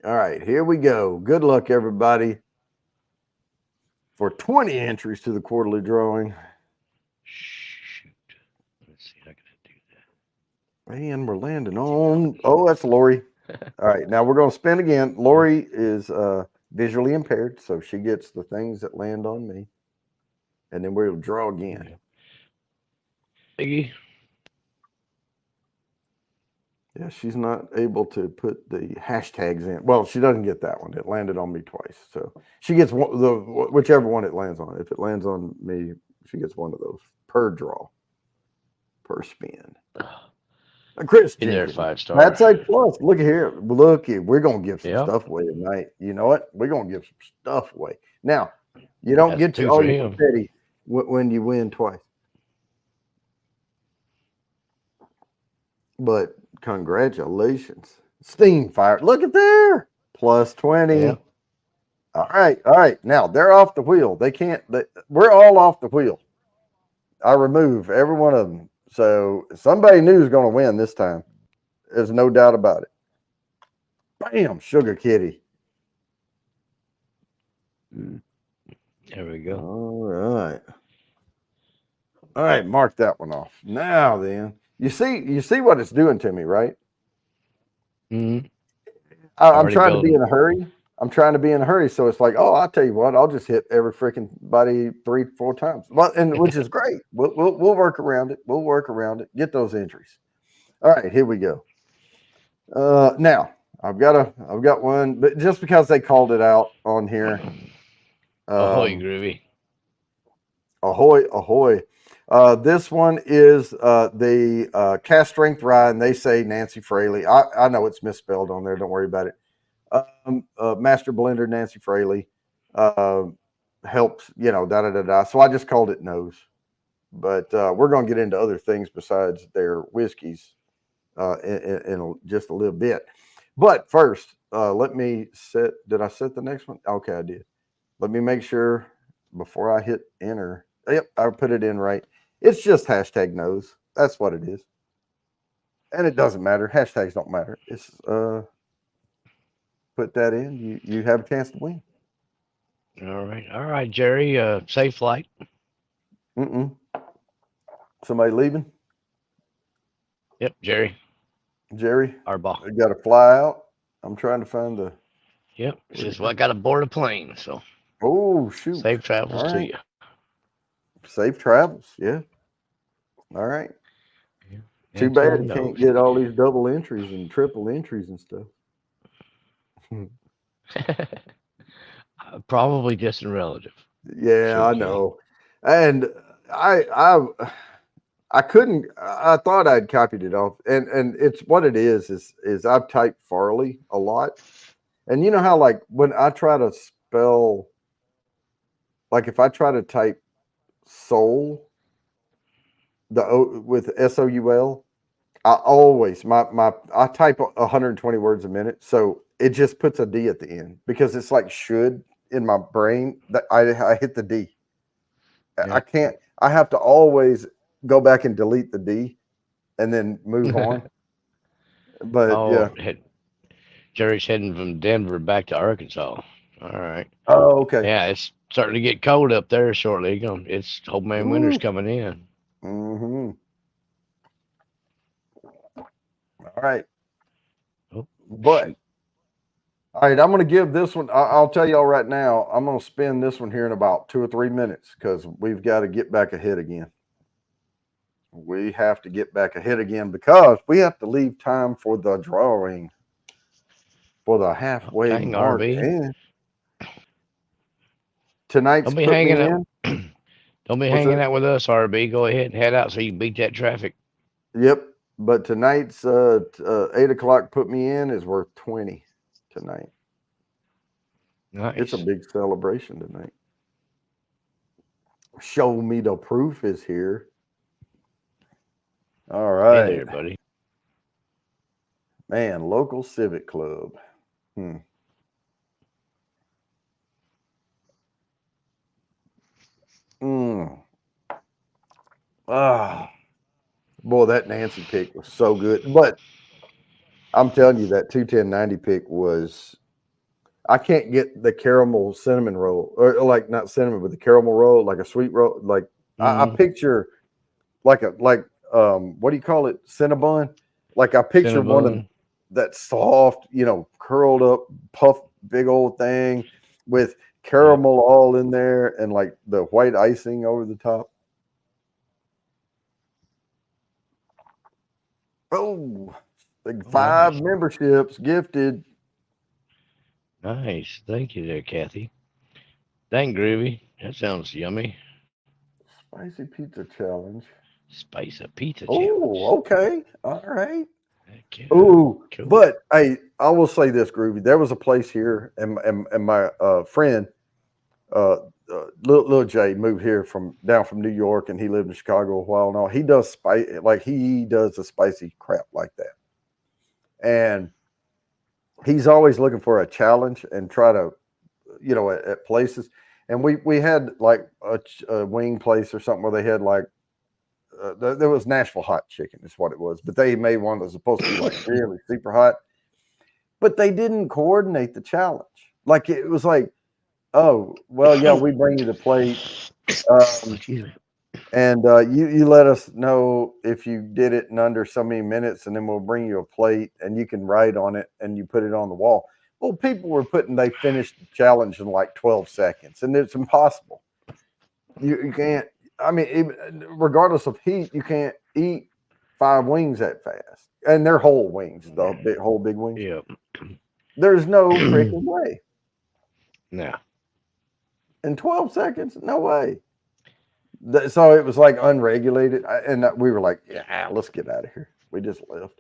All right, here we go. Good luck, everybody, for 20 entries to the quarterly drawing. shoot. Let's see how can I do And we're landing on. Oh, that's Lori. All right, now we're gonna spin again. that. Lori is visually impaired, so she gets the things that land on me, and then we'll draw again. Yeah. Biggie. Yeah, she's not able to put the hashtags in. Well, she doesn't get that one. It landed on me twice, so she gets whichever one it lands on. If it lands on me, she gets one of those per draw, per spin. Chris In there, Jenkins, 5 star. that's a plus. Look at here. Look here. We're gonna give some Yep. stuff away tonight. You know what? We're gonna give some stuff away. Now, you don't That's get two all for your him. confetti when you win twice, but congratulations, Steam Fire. Look at there, plus Yep. 20. All right, all right. Now they're off the wheel. They can't. We're all off the wheel. I remove every one of them. So somebody new is going to win this time. There's no doubt about it. Bam, Sugar Kitty. There we go. All right, mark that one off. Now then, you see what it's doing to me, right? Mm-hmm. I'm Already trying to be building. in a hurry. I'm trying to be in a hurry, so it's like, oh, I'll tell you what, I'll just hit every freaking body 3, 4 times. Well, and which is great. We'll work around it. We'll work around it. Get those entries. All right, here we go. Now I've got one, but just because they called it out on here, Ahoy, um, Groovy. ahoy, ahoy. This one is the cast strength rye, and they say Nancy Fraley. I know it's misspelled on there. Don't worry about it. Master blender Nancy Fraley uh, helps, da da da da. So I just called it nose, but we're going to get into other things besides their whiskeys in just a little bit. But first, let me set. Did I set the next one? Okay, I did. Let me make sure before I hit enter. Yep, I put it in right. It's just hashtag nose. That's what it is, and it doesn't matter. Hashtags don't matter. It's put that in. You have a chance to win. All right, Jerry. Safe flight. Mm-mm. Somebody leaving? Yep, Jerry. Jerry? Arbaugh. I got to fly out. I'm trying to find the. Yep. Where'd Says, it well, I go? got to board a plane. So Oh shoot! safe travels All to right. you. Safe travels. Yeah. All right. Yeah. Too And to bad the you can't nose. get all these double entries and triple entries and stuff. Probably distant relative. Yeah, Sugar I Kitty. know. And I couldn't. I thought I'd copied it off, and it's what it is I've typed Farley a lot, and you know how like when I try to spell, like if I try to type soul the O with SOUL, I always my I type 120 words a minute, so it just puts a D at the end because it's like should in my brain that I hit the D. I Yep. can't. I have to always go back and delete the D and then move on. But Oh, yeah. Jerry's heading from Denver back to Arkansas. All right. Oh, okay. Yeah, it's starting to get cold up there shortly. It's Old Man Winter's Ooh. coming in. Mm-hmm. All right. Oh, But shoot. all right, I'm going to give this one. I'll tell y'all right now. I'm going to spin this one here in about 2 or 3 minutes because we've got to get back ahead again. We have to get back ahead again because we have to leave time for the drawing for the Oh, halfway dang, mark. RB. And tonight's Don't be put me hanging out. in. Don't be What's hanging that? out with us, RB. Go ahead and head out so you can beat that traffic. Yep. But tonight's 8 o'clock put me in is worth 20 tonight. It's a Nice. big celebration tonight. Show me the proof is here. All Hey right. there, buddy. Man, local civic club. Hmm. Mm. Ah, boy, that Nancy pick was so good. But I'm telling you, that 21090 pick was. I can't get the caramel cinnamon roll, or like not cinnamon, but the caramel roll, like a sweet roll. Like I Mm, picture like what do you call it? Cinnabon. Like I picture one of Cinnabon. that soft, curled up, puff, big old thing with Yeah. caramel all in there and like the white icing over the top. Oh, like Oh, five nice. memberships gifted. Nice. Thank you there, Kathy. Thank Groovy. That sounds yummy. Spicy pizza challenge. Spice a pizza challenge. Oh, okay. All right. Heck yeah. Oh, Cool. but hey, I will say this, Groovy. There was a place here, and my friend, uh, Lil J, moved here from down from New York, and he lived in Chicago a while. Now he does he does the spicy crap like that, and he's always looking for a challenge and try to, at places. And we had like a wing place or something where they had like there was Nashville hot chicken is what it was, but they made one that was supposed to be like really super hot, but they didn't coordinate the challenge. Like it was like, oh well, yeah, we bring you the plate, um, Excuse me. and you let us know if you did it in under so many minutes, and then we'll bring you a plate, and you can write on it, and you put it on the wall. Well, people were putting they finished the challenge in like 12 seconds, and it's impossible. You can't. I mean, even, regardless of heat, you can't eat five wings that fast, and they're whole wings, the whole big wings. Yeah. There's no freaking way Now, in 12 seconds. No way. So it was like unregulated, and we were like, "Yeah, let's get out of here." We just left.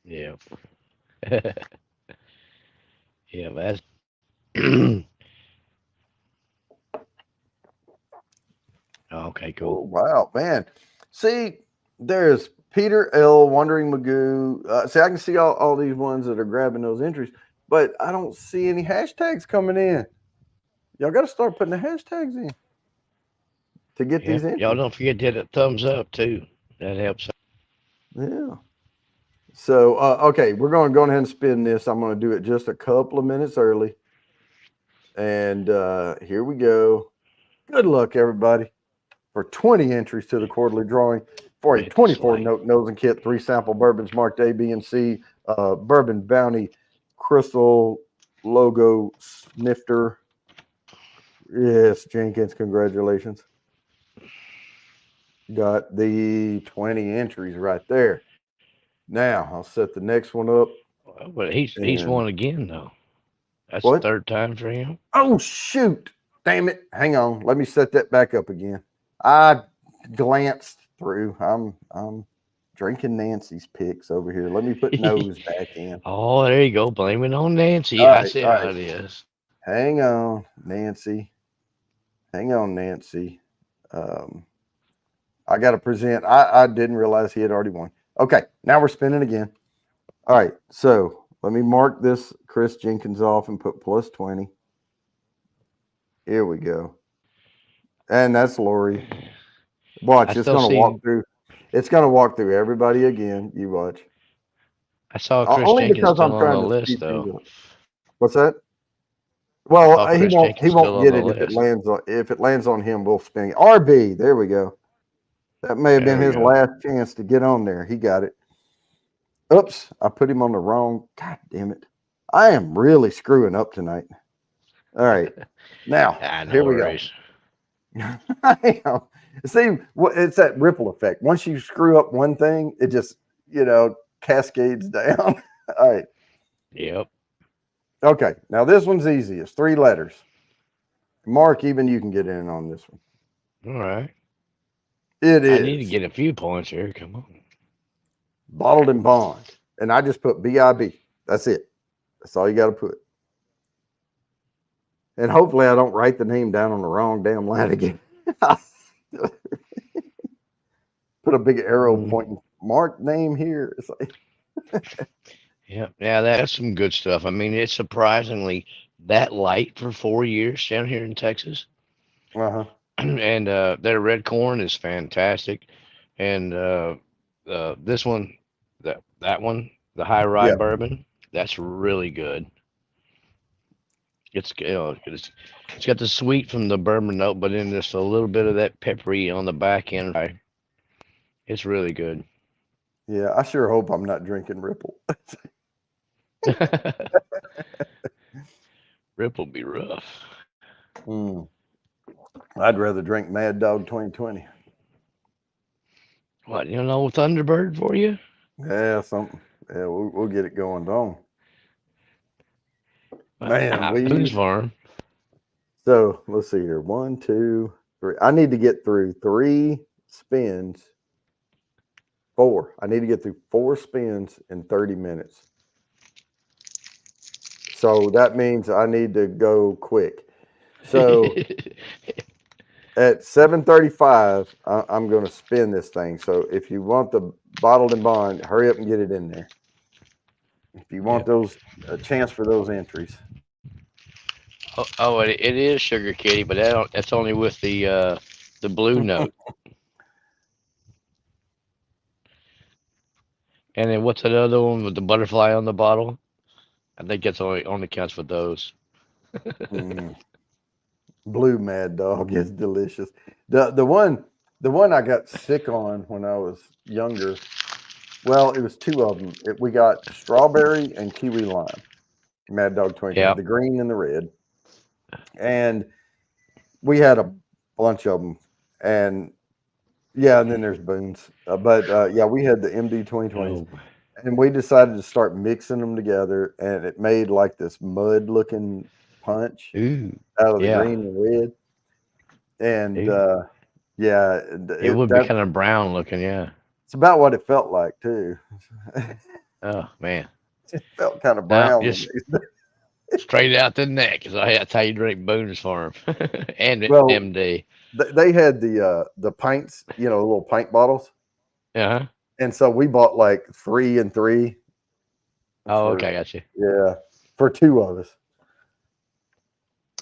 yeah. Yeah, that's okay, Oh cool. wow, man! See, there's Peter L. Wandering Magoo. See, I can see all these ones that are grabbing those entries, but I don't see any hashtags coming in. Y'all got to start putting the hashtags in to get Yeah. these Y'all entries. don't forget to hit a thumbs up too. That helps. Yeah. So, okay, we're going to go ahead and spin this. I'm going to do it just a couple of minutes early. And here we go. Good luck, everybody, for 20 entries to the quarterly drawing for a Hit the 24 slide. note nose and kit, 3 sample bourbons marked A, B, and C, bourbon bounty crystal logo snifter. Yes, Jenkins, congratulations. Got the 20 entries right there. Now I'll set the next one up. But he's And won again though. That's the what? third time for him. Oh shoot! Damn it! Hang on. Let me set that back up again. I glanced through. I'm drinking Nancy's picks over here. Let me put nose back in. Oh, there you go. Blame it on Nancy. All I right, see all how right. it is. Hang on, Nancy. Hang on, Nancy. Um, I got to present. I didn't realize he had already won. Okay, now we're spinning again. All right, so let me mark this Chris Jenkins off and put plus 20. Here we go. And that's Lori. I Watch, it's still gonna see. walk through. It's gonna walk through everybody again. You watch. I saw Chris Only Jenkins because still I'm on trying the to list speed things though. up. What's that? I Well, saw he Chris won't. He Jenkins won't still on get the it if it list. lands on. If it lands on him, we'll spin it. RB. There we go. That may have been There we his go. last chance to get on there. He got it. Oops, I put him on the wrong. God damn it! I am really screwing up tonight. All right, now Ah, no here we go. worries. I am. See, it's that ripple effect. Once you screw up one thing, it just cascades down. All right. Yep. Okay. Now this one's easy. It's 3 letters. Mark, even you can get in on this one. All right. It I need to is get a few points here. Come on. bottled and bond. And I just put BIB. That's it. That's all you got to put. And hopefully I don't write the name down on the wrong damn line again. Put a big arrow Mm, pointing mark name here. It's like, yeah, yeah, that's some good stuff. I mean, it's surprisingly that light for 4 years down here in Texas, uh-huh. and their red corn is fantastic, and this one, that one, the high rye Yeah. bourbon, that's really good. It's got the sweet from the bourbon note, but then just a little bit of that peppery on the back end. It's really good. Yeah. I sure hope I'm not drinking Ripple. Ripple be rough. Mm. I'd rather drink Mad Dog 2020. What, you know, Thunderbird for you? Yeah, something. Yeah, we'll get it going on. Man, Well, Boone's Farm. so let's see here. One, two, three. I need to get through three spins. Four. I need to get through four spins in 30 minutes. So that means I need to go quick. So at 7:35, I'm going to spin this thing. So if you want the bottled and bond, hurry up and get it in there. If you want Yeah. those a chance for those entries. Oh, it is Sugar Kitty, but that's only with the blue note. And then what's that other one with the butterfly on the bottle? I think that's only counts for those. Mm, blue Mad Dog is delicious. The one I got sick on when I was younger. Well, it was two of them. We got strawberry and kiwi lime. Mad Dog 2020, Yeah. the green and the red, and we had a bunch of them. And yeah, and then there's Boone's, but yeah, we had the MD 2020s, Oh. and we decided to start mixing them together, and it made like this mud looking punch Ooh. out of the Yeah. green and red, and Ooh. yeah, It it would be that kind of brown looking. Yeah. it's about what it felt like too. Oh man. It felt kind of No, brown to just me. straight out the neck. That's how you drink Boone's Farm and Well, MD. they had the pints, little pint bottles, Uh huh. and so we bought like three and three Oh, for okay, I got you. yeah for two of us.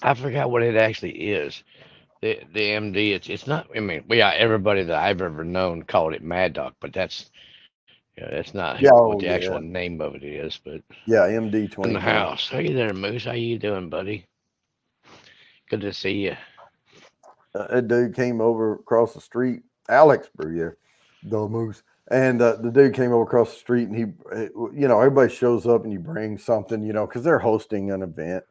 I forgot what it actually is. The MD. It's not. I mean, we got everybody that I've ever known called it Mad Dog, but that's not Yeah, what the oh actual yeah, name of it is. But yeah, MD in the 2020. house, how you there, Moose? How you doing, buddy? Good to see you. A dude came over across the street, Alex Brewer, the moose, and the dude came over across the street, and everybody shows up and you bring something, because they're hosting an event,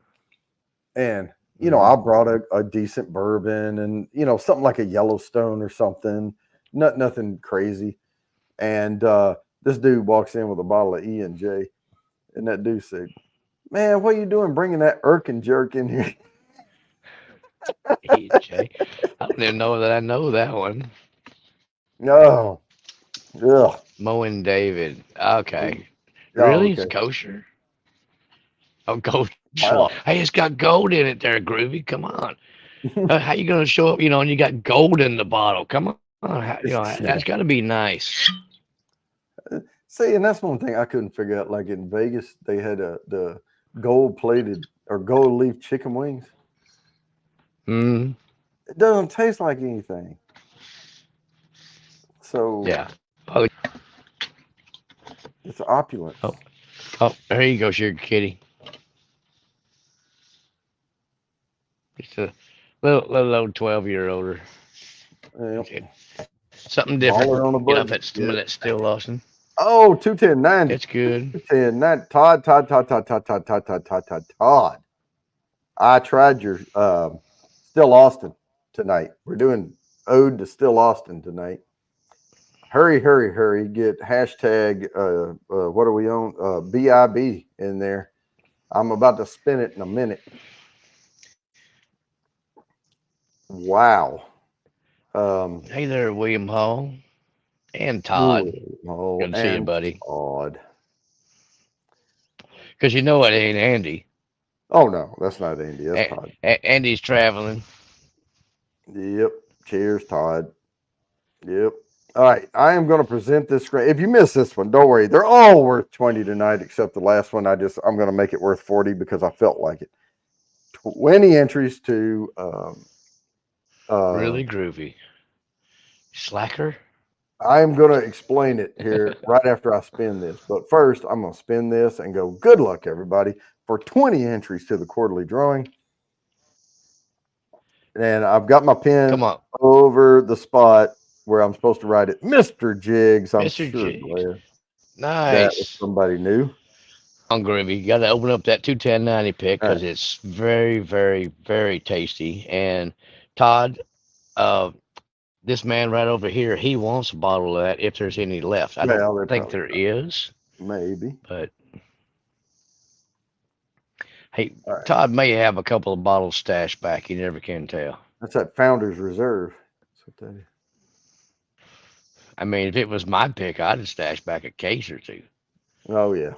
and Hmm. I brought a decent bourbon and something like a Yellowstone or something, nothing crazy, and this dude walks in with a bottle of E&J, and that dude said, "Man, what are you doing bringing that irk and jerk in here?" EJ. I don't even know that I know that one. No, yeah, Mo and David. Okay. oh, Really? It's okay, kosher? Oh, kosher. wow. Hey, it's got gold in it there, Groovy. Come on. How you gonna show up? And you got gold in the bottle. Come on. That's got to be nice. See, and that's one thing I couldn't figure out. Like in Vegas, they had the gold plated or gold leaf chicken wings. Hmm. It doesn't taste like anything. So Yeah. Oh, it's opulence. oh, oh. There you go, Sugar Kitty. Just a little old 12-year-older. Yep. Okay. Something different. Baller on a Get off budget. that some of Yeah. that still Lawson. Oh, 21090. It's good. 210 Todd. I tried your Still Austin tonight. We're doing Ode to Still Austin tonight. Hurry, hurry, hurry. Get hashtag, what are we on? BIB in there. I'm about to spin it in a minute. Wow. Hey there, William Hall and Todd. Oh, Good to see you, and buddy. odd. Because you know it ain't Andy. Oh, no, that's not Andy. That's Todd. Andy's traveling. Yep. Cheers, Todd. Yep. All right. I am going to present this screen. If you miss this one, don't worry. They're all worth 20 tonight, except the last one. I'm going to make it worth 40 because I felt like it. 20 entries to uh Really groovy. Slacker? I am going to explain it here right after I spin this. But first, I'm going to spin this and go, good luck, everybody, for 20 entries to the quarterly drawing. And I've got my pen Come on. over the spot where I'm supposed to write it. Mr. Jigs, I'm Mr. sure Jigs. glad that was Nice. somebody new. On Groovy. You got to open up that 21090 pick All right. because it's very, very, very tasty. And Todd, uh, this man right over here, he wants a bottle of that if there's any left. I don't Well, they think probably there is, maybe. but hey, All right. Todd may have a couple of bottles stashed back. You never can tell. That's that Founders Reserve. That's what that is. I mean, if it was my pick, I'd have stashed back a case or two. Oh, yeah.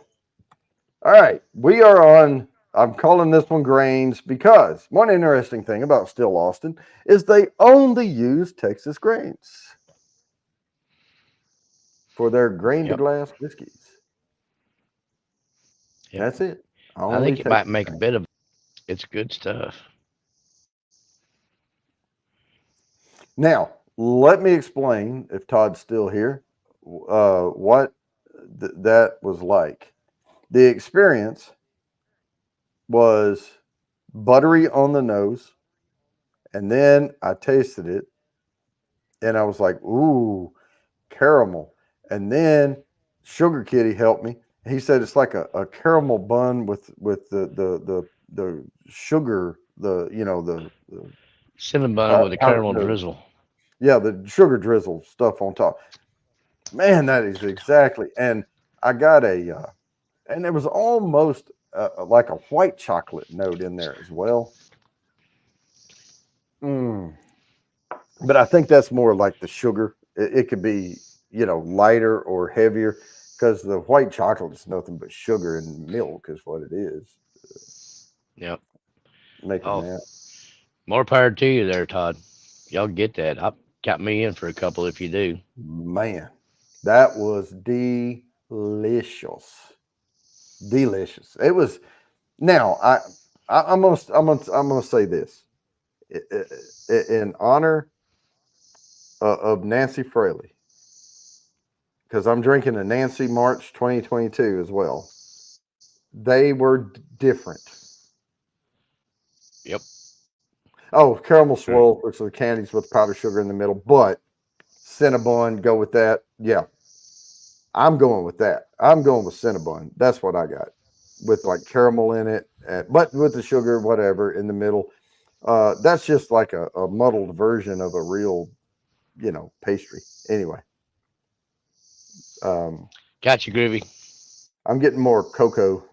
All right. We are on. I'm calling this one grains because one interesting thing about Still Austin is they only use Texas grains for their grain to Yep, glass whiskeys. yep. That's it. I Only think it might Texas make a grain. bit of it's good stuff. Now, let me explain, if Todd's still here, what that was like. The experience was buttery on the nose, and then I tasted it, and I was like, "Ooh, caramel." And then Sugar Kitty helped me. He said it's like a caramel bun with the sugar, the Cinnamon with a caramel the drizzle. yeah, the sugar drizzle stuff on top. Man, that is exactly. And I got and it was almost like a white chocolate note in there as well. Mm. But I think that's more like the sugar. It could be, lighter or heavier because the white chocolate is nothing but sugar and milk, is what it is, Yep. making Oh, that. more power to you there, Todd. Y'all get that. I got me in for a couple if you do. Man, that was delicious. Delicious. It was. Now, I'm gonna say this in honor of Nancy Fraley because I'm drinking a Nancy March 2022 as well. They were different. Yep. Oh, caramel Right. swirl, which are the candies with powdered sugar in the middle, but Cinnabon, go with that. Yeah, I'm going with that. I'm going with Cinnabon. That's what I got with like caramel in it, but with the sugar, whatever, in the middle. That's just like a muddled version of a real, pastry. Anyway, um, Got you, Groovy. I'm getting more cocoa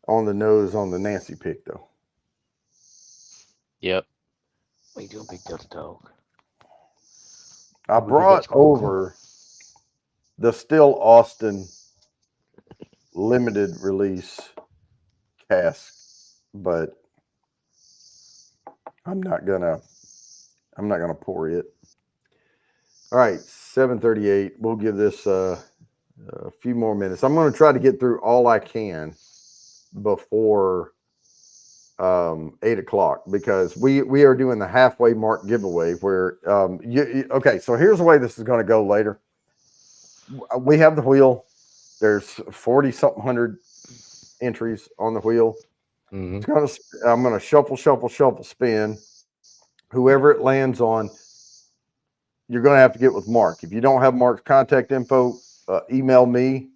on the nose on the Nancy pick, though. Yep. What you doing, big dirty dog? I Come get that brought squirrel. Come on. over the Still Austin limited release cask, but I'm not gonna I'm not gonna pour it. All right, 7:38. We'll give this a few more minutes. I'm going to try to get through all I can before 8 o'clock because we are doing the halfway mark giveaway where okay. So here's the way this is going to go later. We have the wheel. There's 40 something hundred entries on the wheel. Mm-hmm. It's gonna I'm going to shuffle, shuffle, shuffle, spin. Whoever it lands on, you're going to have to get with Mark. If you don't have Mark's contact info, email me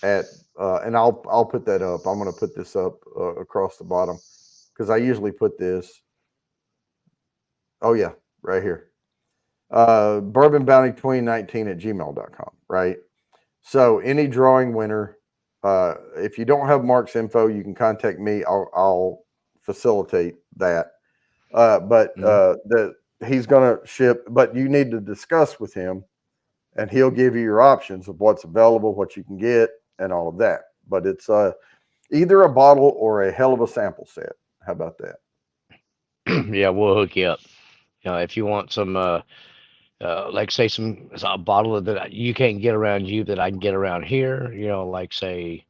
at and I'll put that up. I'm going to put this up across the bottom because I usually put this. Oh yeah, right here. Bourbon Bounty 2019 at gmail.com. Right. So any drawing winner, if you don't have Mark's info, you can contact me. I'll facilitate that. But Mm-hmm. the he's going to ship, but you need to discuss with him and he'll give you your options of what's available, what you can get, and all of that. But it's either a bottle or a hell of a sample set. How about that? Yeah, we'll hook you up. If you want some, like say a bottle that you can't get around you that I can get around here. Like say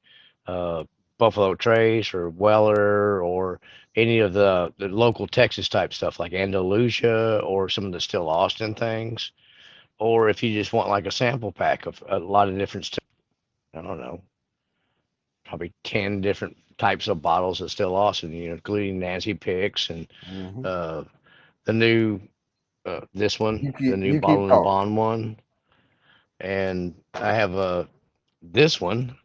uh, Buffalo Trace or Weller or any of the local Texas type stuff like Andalusia or some of the Still Austin things. Or if you just want like a sample pack of a lot of different stuff, I don't know, probably 10 different types of bottles of Still Austin, including Nancy Picks and Hmm. uh, the new, this one, the new You Bottle keep and talking. Bond one. And I have this one,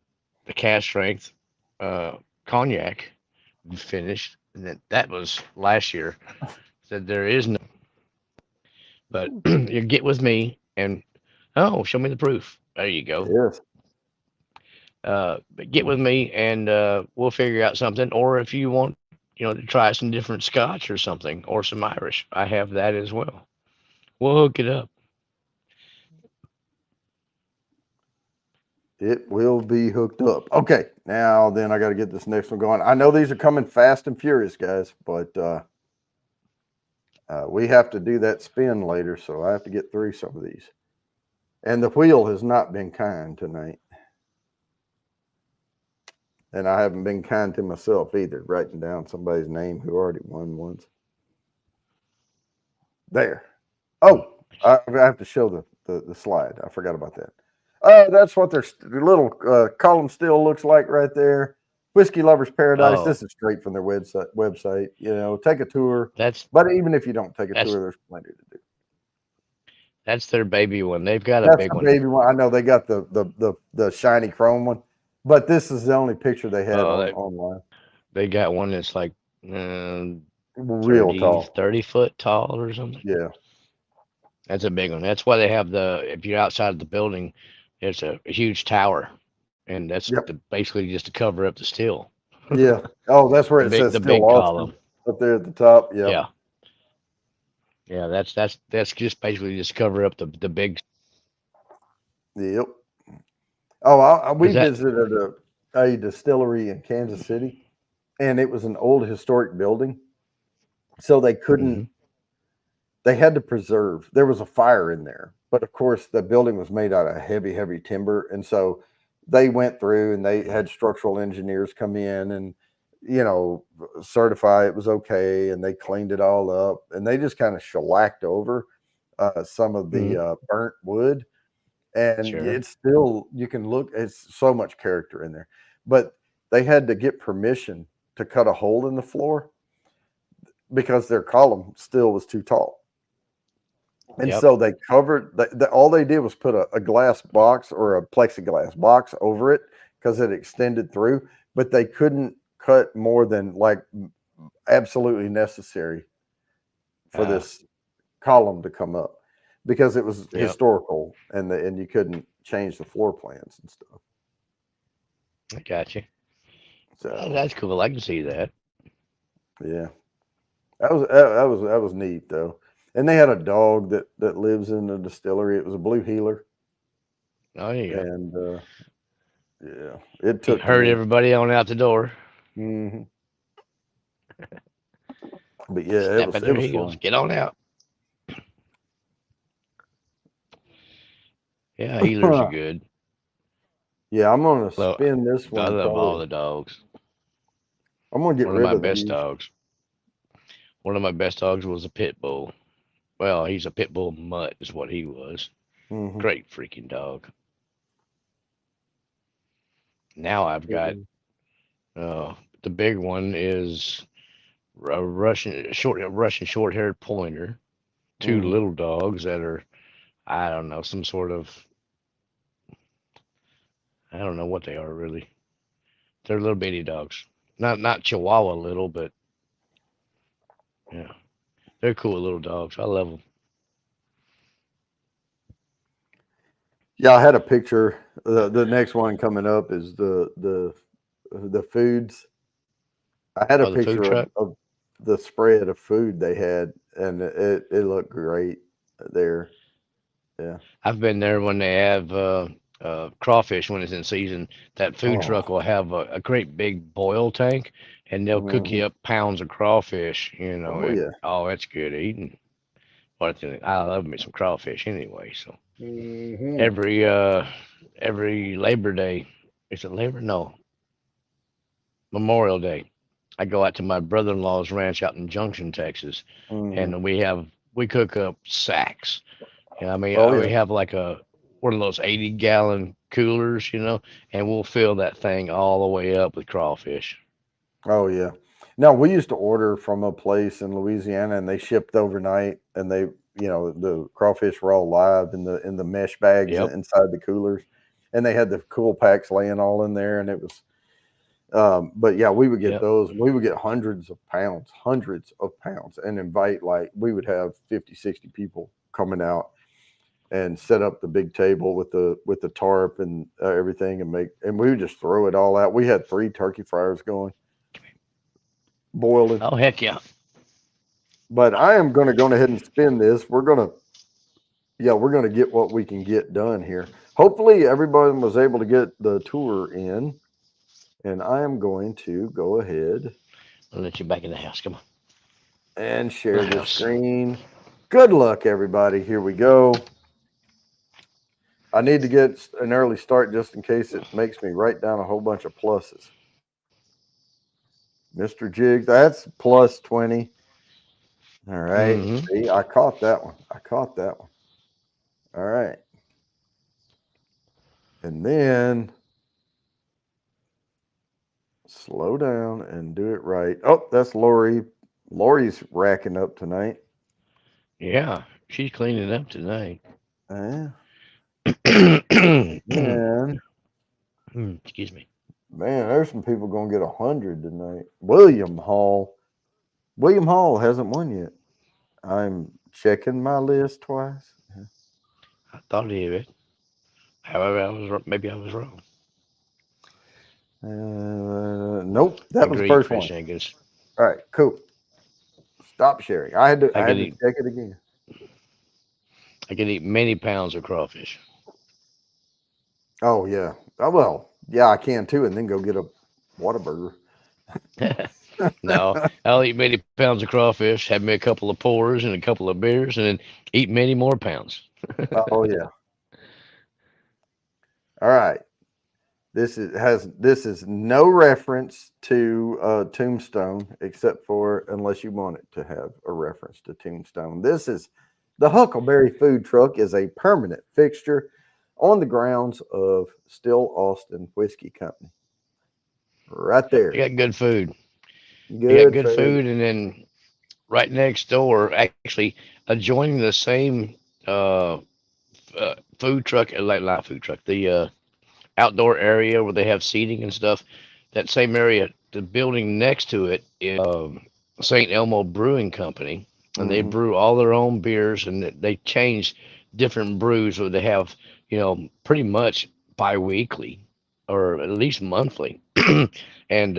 the cask strength uh, cognac finished. And that was last year. Said there is no, but you get with me and oh, show me the proof. There you go. Yes. But get with me and we'll figure out something. Or if you want, to try some different Scotch or something, or some Irish, I have that as well. We'll hook it up. It will be hooked up. Okay, now then I got to get this next one going. I know these are coming fast and furious, guys, but we have to do that spin later, so I have to get through some of these. And the wheel has not been kind tonight, and I haven't been kind to myself either, writing down somebody's name who already won once. There. Oh, I have to show the slide. I forgot about that. That's what their little column still looks like right there. Whiskey Lovers Paradise. Oh, This is straight from their website. Take a tour. that's But even if you don't take a that's tour, there's plenty to do. that's their baby one. They've got a That's big the one. baby one. I know they got the shiny chrome one, but this is the only picture they have Oh, on they online. they got one that's like uh, Real 30 tall. 30 foot tall or something. Yeah. That's a big one. That's why they have if you're outside of the building, there's a huge tower, and that's Yep. basically just to cover up the still. Yeah. Oh, that's where it says The still big Austin column. up there at the top. Yep. Yeah, yeah. That's just basically just cover up the big. Yep. Oh, we Because that. visited a distillery in Kansas City, and it was an old historic building, so they couldn't. Hmm. They had to preserve. There was a fire in there, but of course, the building was made out of heavy, heavy timber, and so they went through and they had structural engineers come in and you know certify it was okay, and they cleaned it all up, and they just kind of shellacked over some of the Hmm. burnt wood, and Sure. it's still you can look it's so much character in there, but they had to get permission to cut a hole in the floor because their column still was too tall, and Yep. so they covered all they did was put a glass box or a plexiglass box over it because it extended through, but they couldn't cut more than like absolutely necessary for Uh, this column to come up because it was yep. historical, and you couldn't change the floor plans and stuff. I got you. So That's cool. I can see that. yeah, that was neat though. And they had a dog that lives in the distillery. It was a blue heeler, Oh, there you go. and yeah, it He took to heard me. everybody on out the door, Hmm. But yeah, snap at it their was heels. fun. Get on out. Yeah, healers are good. Yeah, I'm gonna Well, spin this I one love all probably. the dogs. I'm gonna get One of rid my of best these. dogs. One of my best dogs was a pit bull. Well, he's a pit bull mutt, is what he was. Hmm. Great freaking dog. Now I've got uh, the big one is a Russian short-haired pointer. Two Hmm. little dogs that are I don't know some sort of I don't know what they are really. They're little bitty dogs. Not Chihuahua little, but yeah, they're cool little dogs. I love them. Yeah, I had a picture. The next one coming up is the foods. I had a Oh, the food picture truck. of the spread of food they had, and it looked great there. Yeah. I've been there when they have crawfish when it's in season. That food truck Oh. will have a great big boil tank, and they'll cook Hmm. you up pounds of crawfish. Oh And yeah. oh, it's good eating. What I love me some crawfish anyway. So Hmm. every uh every Labor Day, is it Labor? No, Memorial Day, I go out to my brother-in-law's ranch out in Junction, Texas, Hmm. and we cook up sacks. I mean, Oh we yeah. have like a one of those 80-gallon coolers, and we'll fill that thing all the way up with crawfish. Oh yeah. No, we used to order from a place in Louisiana, and they shipped overnight, and the crawfish were all live in the mesh bags Yep, inside the coolers, and they had the cool packs laying all in there, and it was. But yeah, we would get yep. those. We would get hundreds of pounds, and invite, like, we would have 50, 60 people coming out and set up the big table with the tarp and everything, and we would just throw it all out. We had 3 turkey fryers going, boiling. Oh heck yeah! But I am going to go ahead and spin this. We're going to get what we can get done here. Hopefully everybody was able to get the tour in, and I am going to go ahead I'll let you back in the house. Come on, and in share the this house. screen. Good luck, everybody. Here we go. I need to get an early start just in case it makes me write down a whole bunch of pluses. Mr. Jiggs, that's plus 20. All right. Mm-hmm. See, I caught that one. I caught that one. All right. And then slow down and do it right. Oh, that's Lori. Lori's racking up tonight. Yeah, she's cleaning up tonight. Uh, Excuse man, me. man, there's some people gonna get 100 tonight. William Hall. William Hall hasn't won yet. I'm checking my list twice. I thought he would. However, maybe I was wrong. Nope, that was the Agreed, first Chris one. Jenkins. All right, cool. Stop sharing. I had to. I I could had to eat check it again. I could eat many pounds of crawfish. Oh yeah. Oh, well, yeah, I can too, and then go get a Whataburger. No, I'll eat many pounds of crawfish, have me a couple of pours and a couple of beers, and then eat many more pounds. Oh yeah. All right. This is no reference to Tombstone, except for unless you want it to have a reference to Tombstone. This is the Huckleberry Food Truck is a permanent fixture on the grounds of Still Austin Whiskey Company. Right Yep, they there. got good food. They got Good good food. food, and then right next door, actually adjoining the same uh, food truck, like not food truck, the outdoor area where they have seating and stuff. That same area, the building next to it is St. Elmo Brewing Company, and they Hmm. brew all their own beers, and they change different brews, or they have, pretty much bi-weekly or at least monthly. And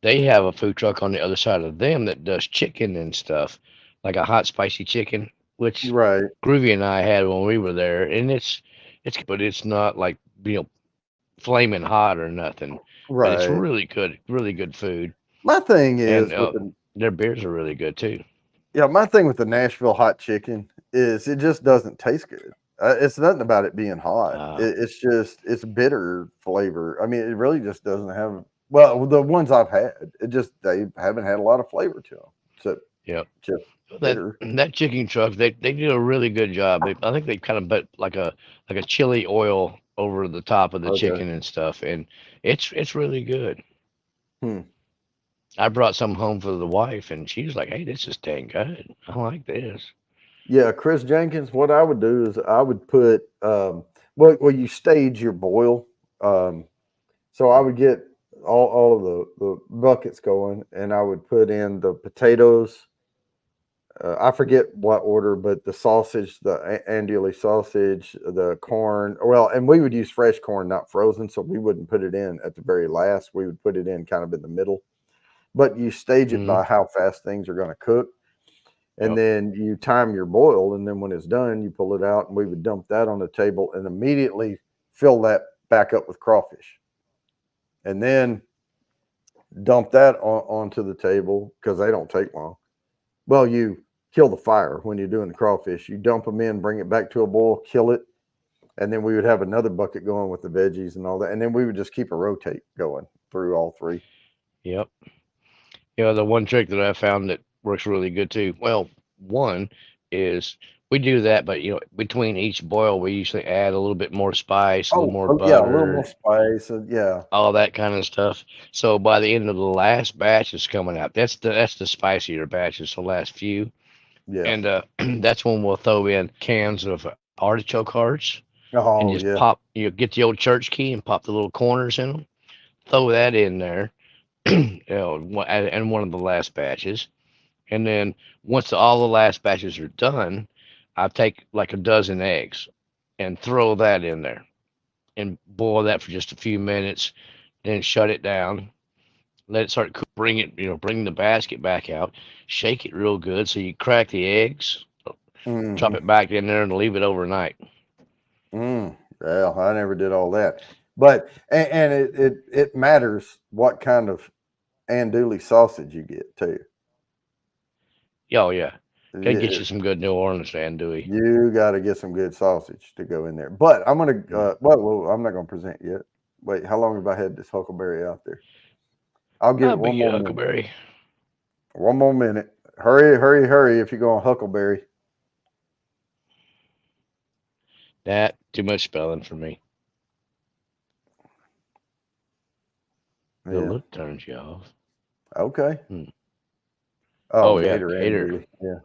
they have a food truck on the other side of them that does chicken and stuff, like a hot spicy chicken, which Right. Groovy and I had when we were there, and it's but it's not like flaming hot or nothing, but it's Right. really good food, My thing and is with the their beers are really good too. Yeah, my thing with the Nashville hot chicken is it just doesn't taste good. It's nothing about it being hot. Uh, It's bitter flavor. I mean, it really just doesn't have. Well, the ones I've had, they haven't had a lot of flavor to them. So yep. just That bitter. that chicken truck, they do a really good job. I think they kind of put like a chili oil over the top of the Okay. chicken and stuff, and it's really good. Hmm. I brought some home for the wife, and she was like, "Hey, this is dang good. I like this." Yeah, Chris Jenkins. What I would do is I would put well, you stage your boil. Um, so I would get all of the buckets going, and I would put in the potatoes. I forget what order, but the sausage, the andouille sausage, the corn. Well, and we would use fresh corn, not frozen, so we wouldn't put it in at the very last. We would put it in kind of in the middle. But you stage it Hmm. by how fast things are going to cook, and Yep. then you time your boil, and then when it's done, you pull it out, and we would dump that on the table, and immediately fill that back up with crawfish, and then dump that onto the table because they don't take long. Well, you kill the fire when you're doing the crawfish. You dump them in, bring it back to a boil, kill it, and then we would have another bucket going with the veggies and all that, and then we would just keep a rotate going through all three. Yep. The one trick that I found that works really good too. Well, one is we do that, but between each boil, we usually add a little bit more spice, a little more Yeah, a little more butter, spice. Yeah, all that kind of stuff. So by the end of the last batch is coming out. That's the spicier batches, the last few, yeah. and that's when we'll throw in cans of artichoke hearts and Oh just yeah. pop. Get the old church key and pop the little corners in them. Throw that in there, and one of the last batches. And then once all the last batches are done, I take like a dozen eggs and throw that in there and boil that for just a few minutes. Then shut it down. Let it start. Bring it. Bring the basket back out. Shake it real good. So you crack the eggs. Drop Hmm. it back in there and leave it overnight. Well, I never did all that, but and it matters what kind of andouille sausage you get too. Oh yeah, gotta get Yeah, you some good New Orleans andouille. you got to get some good sausage to go in there. But I'm gonna Mm. well, I'm not gonna present yet. Wait, how long have I had this huckleberry out there? I'll give I'll it be one your more minute. Huckleberry. One more minute. Hurry, hurry, hurry! If you're going huckleberry, That too much spelling for me. The yeah, look turns you off. okay. Hmm. Oh, Oh yeah, gator Gator. andouille, yeah.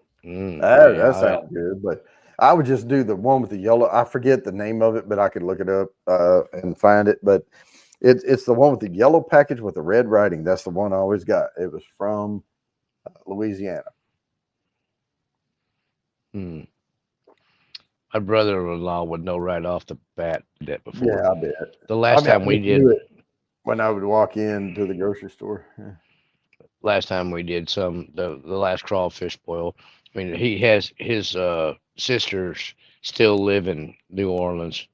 Yeah, That sounds good, but I would just do the one with the yellow. I forget the name of it, but I could look it up and find it. But it's the one with the yellow package with the red writing. That's the one I always got. It was from Louisiana. hmm. My brother-in-law would know right off the bat that before. Yeah, I bet. The I last mean, time I we just knew did, it when I would walk into the grocery store. Yeah. last time we did the last crawfish boil. I mean, he has his sisters still live in New Orleans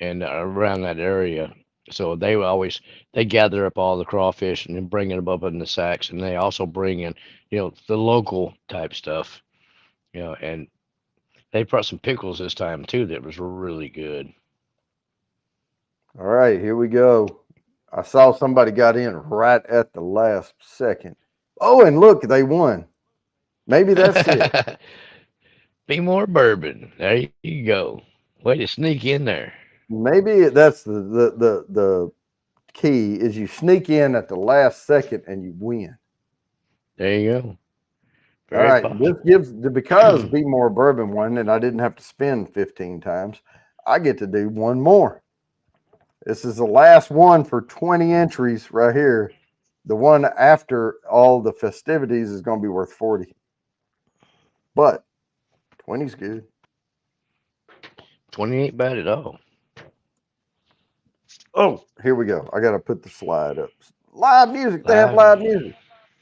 and around that area. So they gather up all the crawfish and then bring them up in the sacks, and they also bring in the local type stuff. And they brought some pickles this time too that was really good. All right, here we go. I saw somebody got in right at the last second. Oh, and look, they won. Maybe that's it. Be more bourbon. There you go. Way to sneak in there. Maybe that's the key is you sneak in at the last second and you win. There you go. All Very right, this possible. gives because Be More Bourbon won, and I didn't have to spend 15 times. I get to do one more. This is the last one for 20 entries right here. The one after all the festivities is going to be worth 40, but 20 is good. 20 ain't bad at all. Oh, here we go. I got to put the slide up. Live music. They have Live live music. music.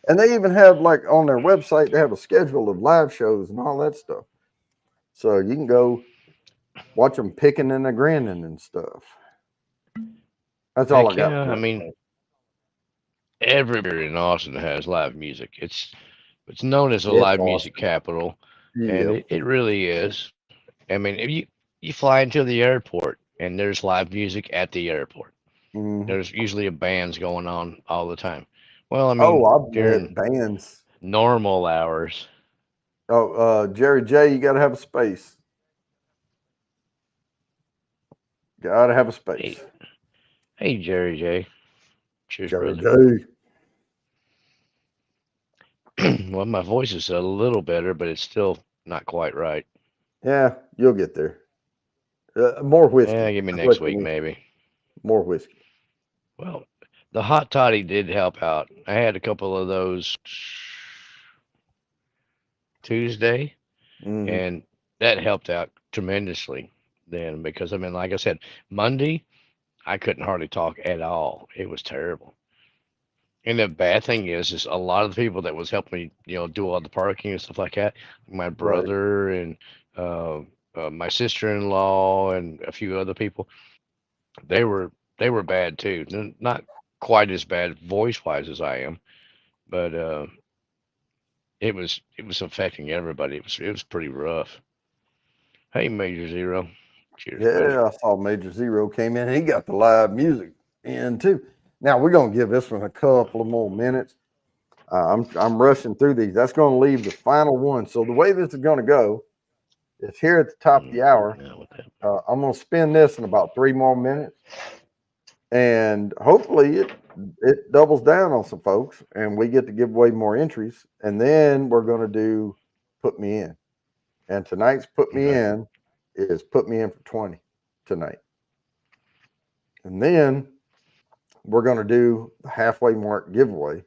And they even have like on their website, they have a schedule of live shows and all that stuff. So you can go watch them picking and a grinning and stuff. That's all I Heck got yeah. I for mean, everywhere in Austin has live music. It's known as a it. It's live music awesome. capital, and Yep. it really is. I mean, if you fly into the airport and there's live music at the airport. Hmm. There's usually a bands going on all the time. Well, I Oh, mean, I bet during bands. normal hours. Oh, Jerry J, you got to have a space. Got to have a Hey, space. hey, Jerry J. Cheers, Jerry brother. J. Well, my voice is a little better, but it's still not quite right. Yeah, you'll get there. More whiskey. Give me That's next what you week need. maybe. More whiskey. Well, the hot toddy did help out. I had a couple of those Tuesday, Hmm. and that helped out tremendously then because I mean, like I said, Monday I couldn't hardly talk at all. It was terrible. And the bad thing is a lot of the people that was helping me, do all the parking and stuff like that, my Right. brother and uh, my sister-in-law and a few other people, they were they were bad too. Not quite as bad voice-wise as I am, but it was affecting everybody. It was pretty rough. Hey, Major Zero. Cheers, buddy. Yeah, I saw Major Zero came in. He got the live music in too. Now we're gonna give this one a couple of more minutes. I'm rushing through these. That's gonna leave the final one. So the way this is gonna go is here at the top of the hour. Yeah, what that? I'm gonna spin this in about 3 more minutes, and hopefully it doubles down on some folks, and we get to give away more entries. And then we're gonna do put me in. And tonight's put me Okay. in is put me in for 20 tonight. And then we're going to do the halfway mark giveaway.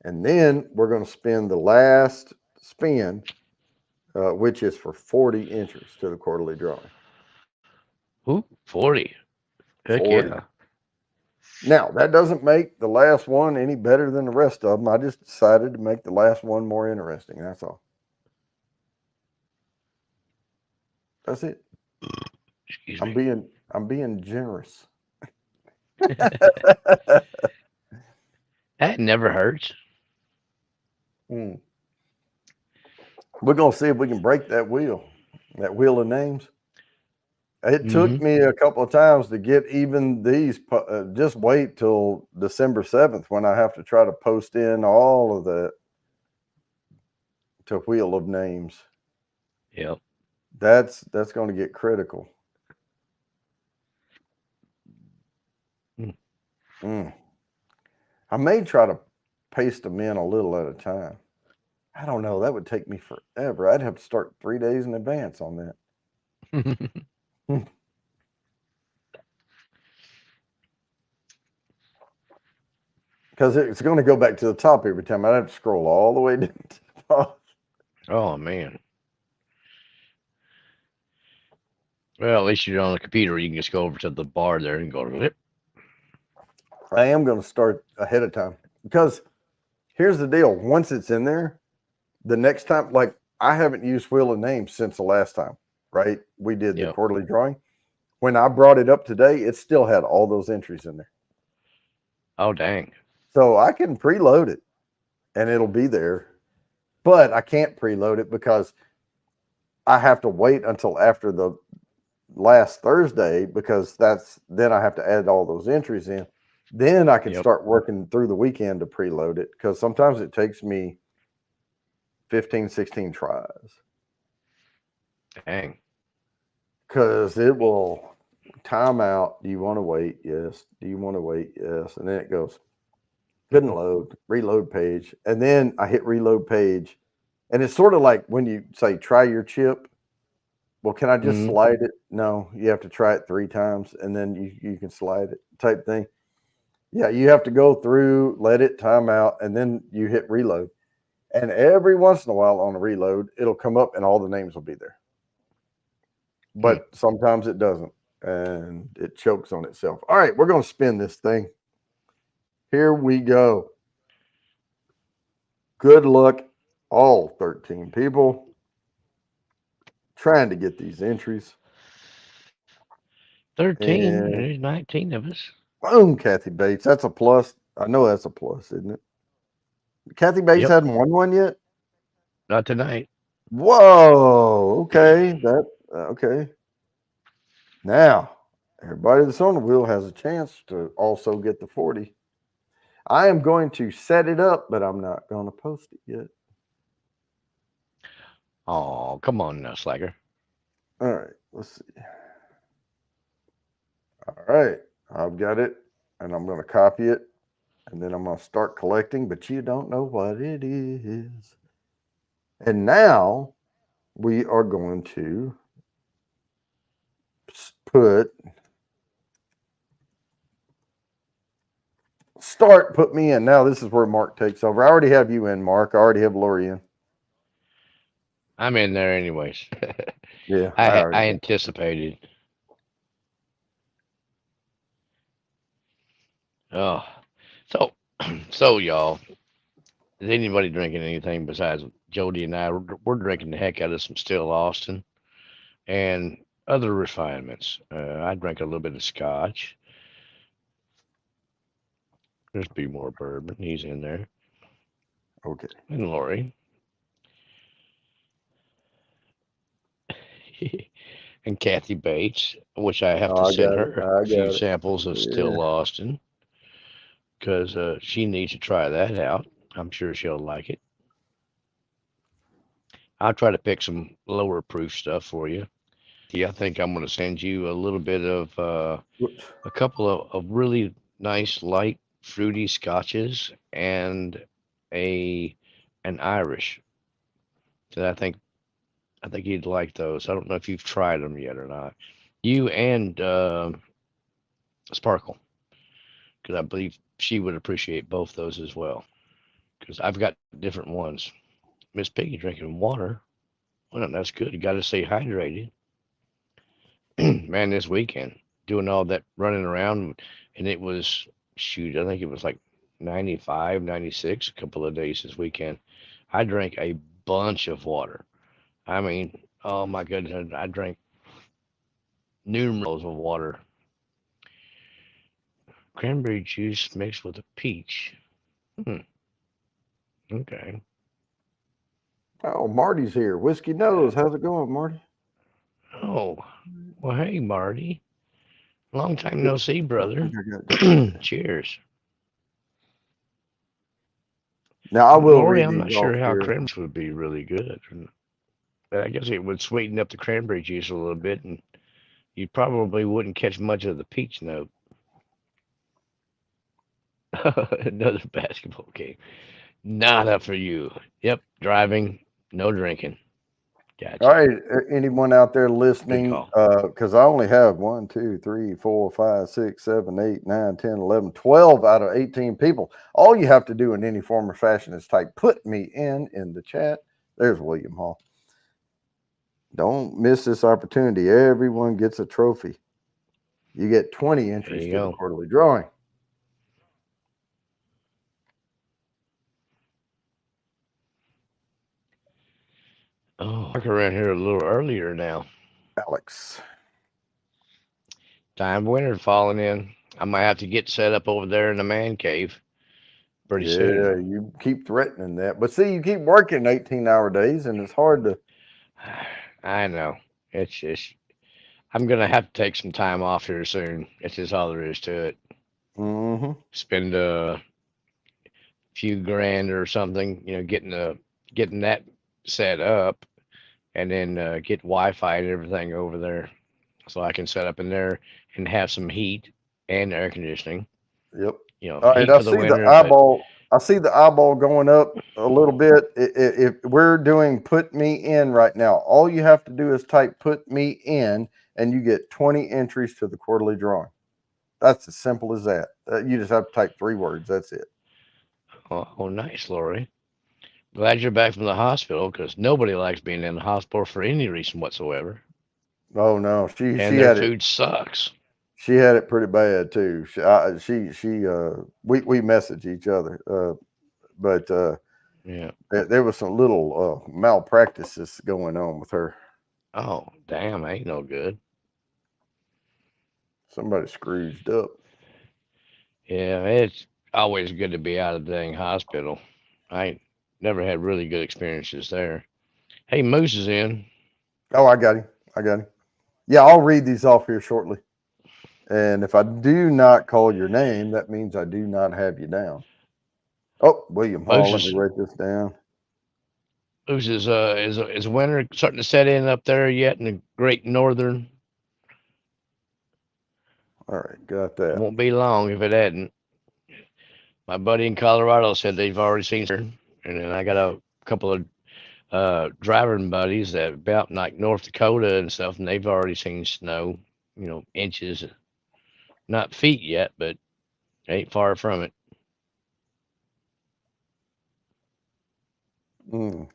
And then we're going to spin the last spin, which is for 40 entries to the quarterly drawing. Ooh, 40. Heck 40. yeah. Now, that doesn't make the last one any better than the rest of them. I just decided to make the last one more interesting. That's all. That's it. Excuse I'm me. being I'm being generous. That never hurts. Hmm. We're gonna see if we can break that wheel of names. It Mm-hmm. took me a couple of times to get even these. Just wait till December 7th when I have to try to post in all of that to wheel of names. Yep. That's going to get critical. Mm. Mm. I may try to paste them in a little at a time. I don't know. That would take me forever. I'd have to start 3 days in advance on that. Because it's going to go back to the top every time. I'd have to scroll all the way down to the top. Oh man. Well, at least you're on the computer. You can just go over to the bar there and go to it. I am going to start ahead of time because here's the deal. Once it's in there, the next time, like I haven't used Wheel of Names since the last time, right? We did the Yep. quarterly drawing. When I brought it up today, it still had all those entries in there. Oh dang. So I can preload it and it'll be there, but I can't preload it because I have to wait until after the last Thursday because that's then I have to add all those entries in. Then I can Yep. start working through the weekend to preload it because sometimes it takes me 15, 16 tries Dang. because it will time out. Do you want to wait? Yes. Do you want to wait? Yes. And then it goes, couldn't load, reload page. And then I hit reload page. And it's sort of like when you say, try your chip. Well, can I just Mm-hmm. slide it? No, you have to try it 3 times and then you can slide it type thing. Yeah, you have to go through, let it time out, and then you hit reload. And every once in a while on a reload, it'll come up and all the names will be there. Hmm. But sometimes it doesn't and it chokes on itself. All right, we're going to spin this thing. Here we go. Good luck, all 13 people trying to get these entries. 13. And There's 19 of us. boom, Kathy Bates. That's a plus. I know that's a plus, isn't it? Kathy Bates Yep. hadn't won one yet. Not tonight. Whoa. Okay. Okay. Now, everybody that's on the wheel has a chance to also get the 40. I am going to set it up, but I'm not going to post it yet. Oh, come on now, Slacker. All right. Let's see. All right. I've got it and I'm going to copy it and then I'm going to start collecting, but you don't know what it is. And now we are going to put put me in. Now this is where Mark takes over. I already have you in, Mark. I already have Lori in. I'm in there anyways. Yeah, I I already got. anticipated. Oh, so so y'all. Is anybody drinking anything besides Jody and I? We're drinking the heck out of some Still Austin and other refinements. I drank a little bit of scotch. There's be more bourbon. He's in there. Okay. And Lori. and Kathy Bates, which I have to Oh, I send got it. her I a few got it. samples of Still Yeah. Austin because she needs to try that out. I'm sure she'll like it. I'll try to pick some lower proof stuff for you. I think I'm going to send you a little bit of a couple of really nice light fruity scotches and a an Irish. So I think you'd like those. I don't know if you've tried them yet or not. You and Sparkle, because I believe she would appreciate both those as well. Because I've got different ones. Miss Piggy drinking water. Well, that's good. You got to stay hydrated. Man, this weekend doing all that running around, and it was shoot. I think it was like 95, 96 a couple of days this weekend. I drank a bunch of water. I mean, oh my goodness, I drank numerous of water. Cranberry juice mixed with a peach. Hmm, okay. Oh, Marty's here. Whiskey Nose. How's it going, Marty? Oh, well, hey, Marty. Long time Good. no see, I brother. think I got just. Cheers. Now I will Lori, read I'm these not off sure how here. cranberry would be really good. But I guess it would sweeten up the cranberry juice a little bit, and you probably wouldn't catch much of the peach note. Another basketball game. Nada for you. Yep, driving, no drinking. All Gotcha. right, anyone out there Good listening? call. Because I only have 1, 2, 3, 4, 5, 6, 7, 8, 9, 10, 11, 12 out of 18 people. All you have to do in any form or fashion is type "put me in the chat." There's William Hall. Don't miss this opportunity. Everyone gets a trophy. You get 20 There entries you to the go. quarterly drawing. Oh, I around here a little earlier now. Alex. Time winter falling in. I might have to get set up over there in the man cave pretty Yeah, soon. you keep threatening that. But see, you keep working 18-hour days, and it's hard to. I know. It's just I'm gonna have to take some time off here soon. It's just all there is to it. Hmm. Spend a few grand or something, getting that set up, and then get Wi-Fi and everything over there, so I can set up in there and have some heat and air conditioning. Yep. All right, Heat I for the see the winter, but eyeball. I see the eyeball going up a little bit. If we're doing "put me in" right now, all you have to do is type "put me in," and you get 20 entries to the quarterly drawing. That's as simple as that. You just have to type 3 words. That's it. oh, nice, Lori. Glad you're back from the hospital because nobody likes being in the hospital for any reason whatsoever, Oh no, she and she their had it. food sucks. She had it pretty bad too. We message each other, but Yeah. there was some little malpractices going on with her. Oh, damn, ain't no good. Somebody scrooged up. Yeah, it's always good to be out of the dang hospital. I ain't never had really good experiences there. Hey, Moose is in. Oh, I got him. I got him. Yeah, I'll read these off here shortly. And if I do not call your name, that means I do not have you down. Oh, William Hall. Moose Let me is write this down. Moose is winter starting to set in up there yet in the Great Northern. All right, got It that. won't be long if it hadn't. My buddy in Colorado said they've already seen snow, and then I got a couple of driving buddies that about like North Dakota and stuff, and they've already seen snow. Inches, not feet yet, but ain't far from it. Mm.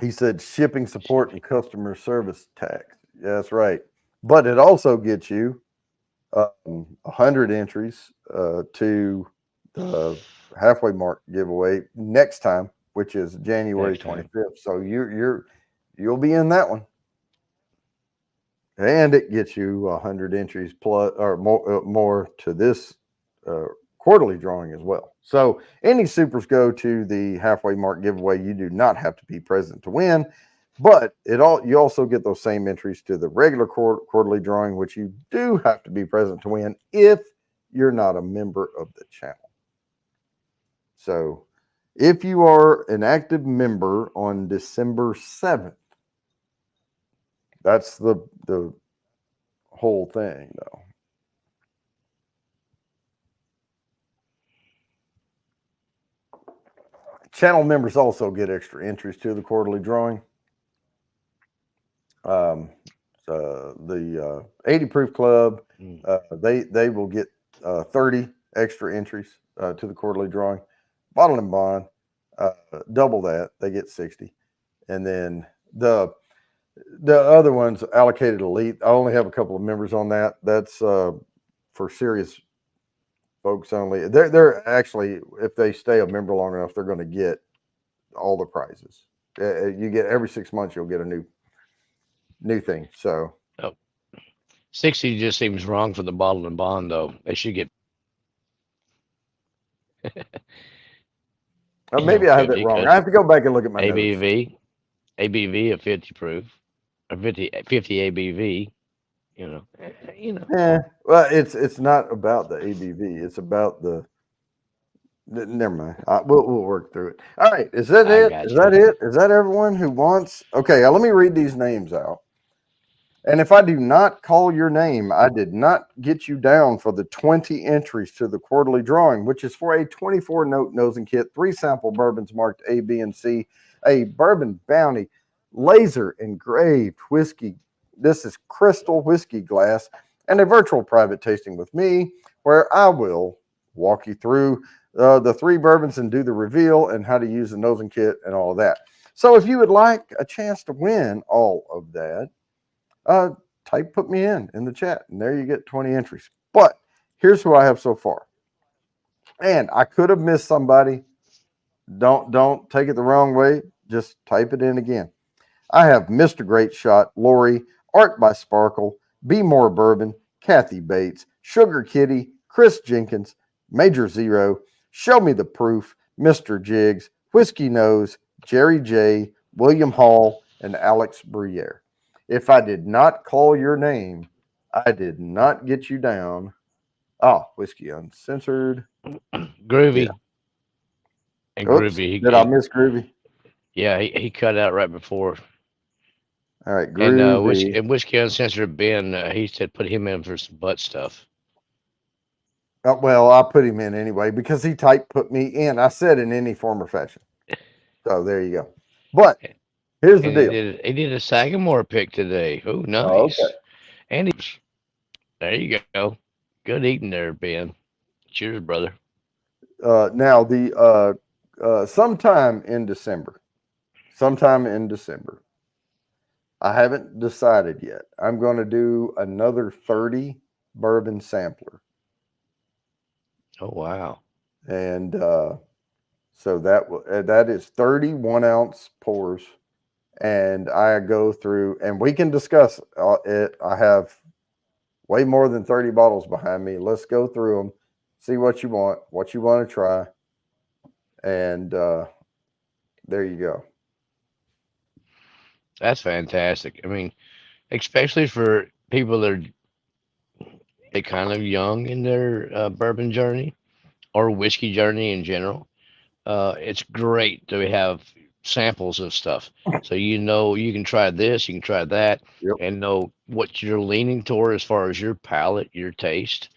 He said shipping support and customer service tax. Yeah, that's right. But it also gets you 100 entries to the halfway mark giveaway next time, which is January Next time. 25th. So you'll be in that one, and it gets you 100 entries plus or more to this uh, quarterly drawing as well. So any supers go to the halfway mark giveaway. You do not have to be present to win. But you also get those same entries to the regular quarterly drawing, which you do have to be present to win if you're not a member of the channel. So if you are an active member on December 7th, that's the whole thing though. Channel members also get extra entries to the quarterly drawing. Um, the 80 Proof Club, Mm. they will get 30 extra entries to the quarterly drawing. Bottle and Bond, uh, double that, they get 60. And then the other ones, Allocated Elite, I only have a couple of members on that. That's for serious folks only. They're actually, if they stay a member long enough, they're going to get all the prizes. You get every 6 months, you'll get a new thing. So Oh, 60 just seems wrong for the bottle and bond, though. They should get, maybe I have that 50 wrong. I because have to go back and look at my notes. ABV, ABV of 50 proof, or 50 ABV, Yeah, well, it's not about the ABV. It's about the. Never mind. We'll work through it. All right. Is that I it? Is got that you. it? Is that everyone who wants? Okay. Let me read these names out. And if I do not call your name, I did not get you down for the 20 entries to the quarterly drawing, which is for a 24 note nosing kit, 3 sample bourbons marked A, B, and C, a bourbon bounty, laser engraved whiskey. This is crystal whiskey glass, and a virtual private tasting with me, where I will walk you through the 3 bourbons and do the reveal and how to use the nosing kit and all of that. So if you would like a chance to win all of that, uh, put me in the chat, and there you get 20 entries. But here's who I have so far, and I could have missed somebody. Don't take it the wrong way. Just type it in again. I have Mr. Great Shot, Lori, Art by Sparkle, Be More Bourbon, Kathy Bates, Sugar Kitty, Chris Jenkins, Major Zero, Show Me the Proof, Mr. Jiggs, Whiskey Nose, Jerry J, William Hall, and Alex Bruyere. If I did not call your name, I did not get you down. Whiskey Uncensored. Yeah. Groovy and Oops. Groovy. Did I miss Groovy? Yeah, he cut out right before. All right. And Groovy. Whiskey Uncensored Ben, he said put him in for some butt stuff. Well, I put him in anyway because he typed put me in. I said in any form or fashion. So there you go. But here's the And he deal. did a Sagamore pick today. Oh, Oh, nice. And there you go. Good eating there, Ben. Cheers, brother. now the sometime in December. Sometime in December. I haven't decided yet. I'm going to do another 30 bourbon sampler, Oh, wow. and so that is 30 1 ounce pours, and I go through, and we can discuss it. I have way more than 30 bottles behind me. Let's go through them, see what you want to try, and there you go. That's fantastic. I mean, especially for people that are kind of young in their bourbon journey or whiskey journey in general. It's great to have samples of stuff. So you can try this, you can try that, Yep, and know what you're leaning toward as far as your palate, your taste.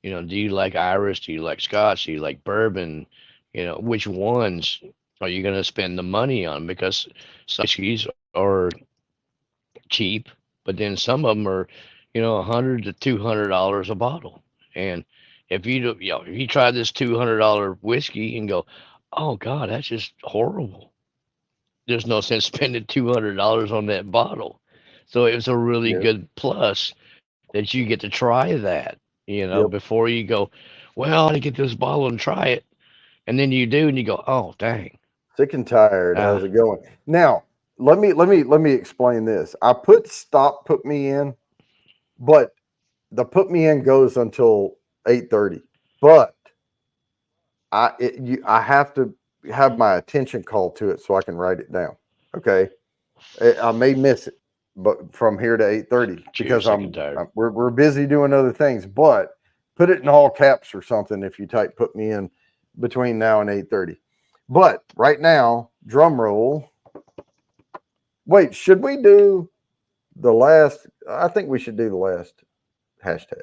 Do you like Irish? Do you like Scotch? Do you like bourbon? Which ones are you going to spend the money on? Because some whiskeys are cheap, but then some of them are, $100 to $200 a bottle. And if you do, if you try this $200 whiskey and go, oh God, that's just horrible. There's no sense spending $200 on that bottle. So it was a really yep, good plus that you get to try that, yep. before you go, well, I get this bottle and try it. And then you do, and you go, oh, dang. Sick and tired. How's Ah, it going? Now, let me explain this. I put me in, but the put me in goes until 8:30. But I have to have my attention called to it so I can write it down. Okay. I may miss it, but from here to 8:30 You're because sick and tired. we're busy doing other things. But put it in all caps or something if you type put me in between now and 8:30. But right now, drum roll. Wait, should we do the last? I think we should do the last hashtag.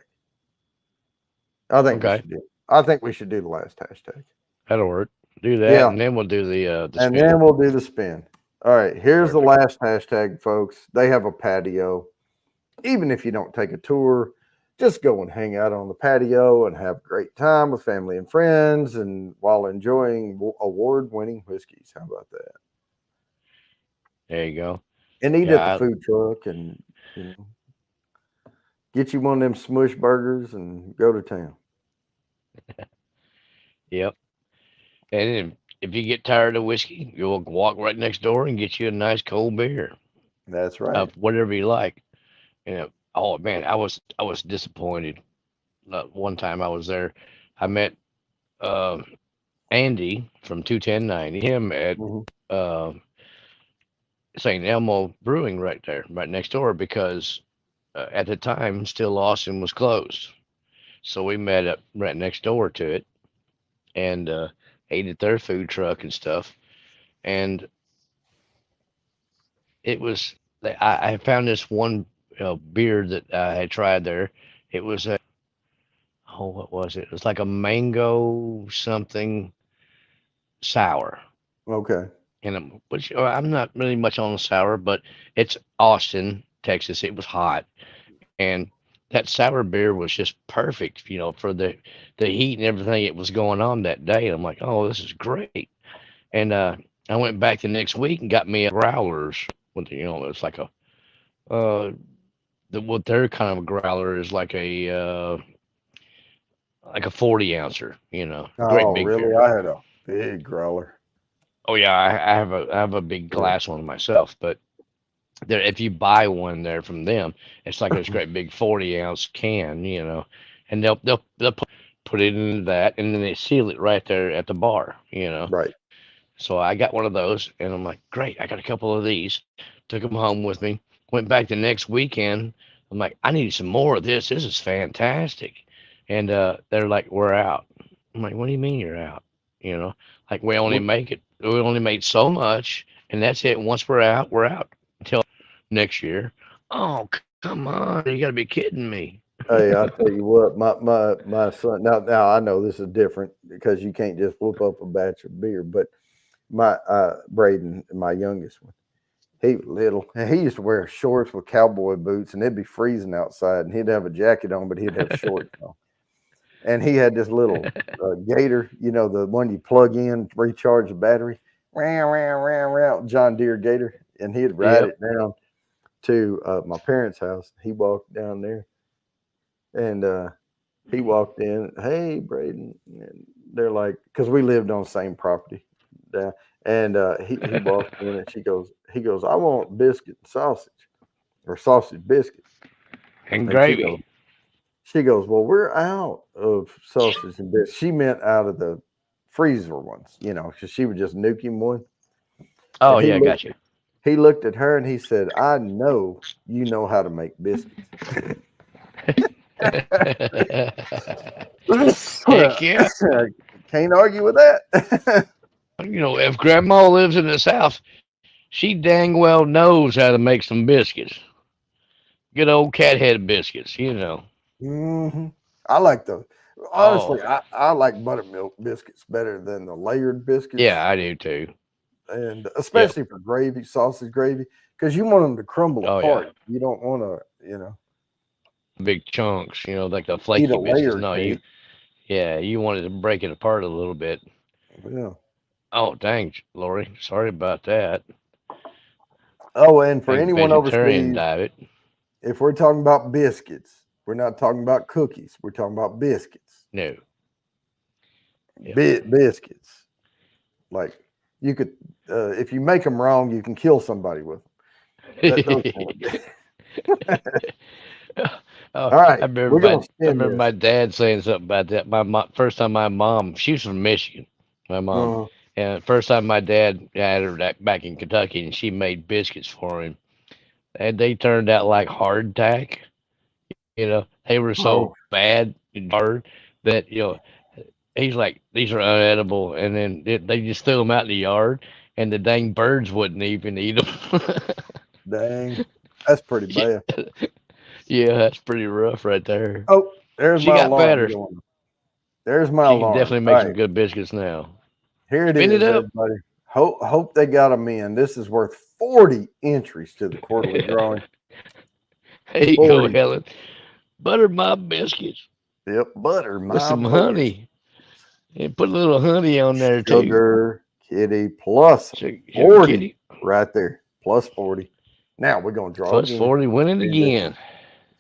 I think we Okay, should do. I think we should do the last hashtag. that'll work. Do that, Yeah, and then we'll do the and spin. then we'll do the spin. All right, here's the Perfect. last hashtag, folks. They have a patio. Even if you don't take a tour, just go and hang out on the patio and have a great time with family and friends and while enjoying award winning whiskeys. How about that? There you go. And eat at the Yeah. food truck and, you know, get you one of them smush burgers and go to town. Yep. And then if you get tired of whiskey, you'll walk right next door and get you a nice cold beer That's right. of whatever you like. Oh man, I was disappointed. One time I was there, I met uh, Andy from 21090. Him at Hmm. uh, St. Elmo Brewing right there, right next door, because at the time Still Austin was closed. So we met up right next door to it and ate at their food truck and stuff. And it was I found this one beer that I had tried there. It was a oh what was it? It was like a mango something sour. Okay. And which I'm not really much on sour, but it's Austin, Texas. It was hot, and that sour beer was just perfect, for the heat and everything it was going on that day. And I'm like, oh, this is great. And I went back the next week and got me a growlers. With it's uh, what their kind of a growler is like a 40 ouncer. Great Oh, big really? beer. I had a big growler. Oh yeah, I have a big glass one myself, but there if you buy one there from them, it's like this great big 40-ounce can, and they'll put it into that, and then they seal it right there at the bar. Right. So I got one of those, and I'm like, great, I got a couple of these. Took them home with me. Went back the next weekend. I'm like, I need some more of this. This is fantastic. And they're like, we're out. I'm like, what do you mean you're out? Like we only made so much, and that's it. Once we're out until next year. Oh, come on, you got to be kidding me. Hey, I tell you what, my son. Now I know this is different because you can't just whoop up a batch of beer. But my Braden, my youngest one, he was little, and he used to wear shorts with cowboy boots, and it'd be freezing outside, and he'd have a jacket on, but he'd have shorts on. And he had this little Gator, the one you plug in, recharge the battery, John Deere Gator, and he'd ride Yep. it down to my parents' house. He walked down there, and he walked in. Hey, Braden, and they're like, because we lived on the same property, yeah. And he walked in, and he goes, I want biscuit and sausage or sausage biscuit, And and gravy. she goes, well, we're out of sausage and biscuits. She meant out of the freezer ones, because she would just nuke him one. And Oh yeah, gotcha. he looked at her and he said, I know you know how to make biscuits. Heck yeah. Can't argue with that. If grandma lives in the South, she dang well knows how to make some biscuits. Good old cat head biscuits. Hmm. I like those. Honestly, Oh, I like buttermilk biscuits better than the layered biscuits, yeah, I do too. and Yep. especially for gravy, sausage gravy, because you want them to crumble Oh, yeah. apart. You don't want to, Big chunks, like the eat a flaky biscuits. layer No, cake. yeah, you wanted to break it apart a little bit. Yeah. Oh, dang, Lori. Sorry about that. Oh, and for Big anyone vegetarian overseas, diet. if we're talking about biscuits, we're not talking about cookies. We're talking about biscuits. No. Yep. Biscuits. Like you could, if you make them wrong, you can kill somebody with them. Those kind of Oh, All right, I remember we're my gonna I spin remember this. my dad saying something about that. My first time my mom, she was from Michigan. My mom, Uh-huh. And first time my dad had her back in Kentucky, and she made biscuits for him, and they turned out like hardtack. They were so Oh, bad and hard that he's like, these are unedible, and then they just threw them out in the yard, and the dang birds wouldn't even eat them. dang. That's pretty Yeah, bad. yeah, that's pretty rough right there. Oh, there's She my got alarm better. going. There's my She can alarm. definitely All make some right, good biscuits now. here it Spin it is, up. everybody. Hope they got them in. This is worth 40 entries to the quarterly drawing. There you go, 40. Helen. Butter my biscuits Yep, butter with my some biscuits. honey, and put a little honey on there too. Sugar kitty plus Sugar 40 kitty right there. Plus 40. Now we're going to draw plus again. 40 winning See, this again. is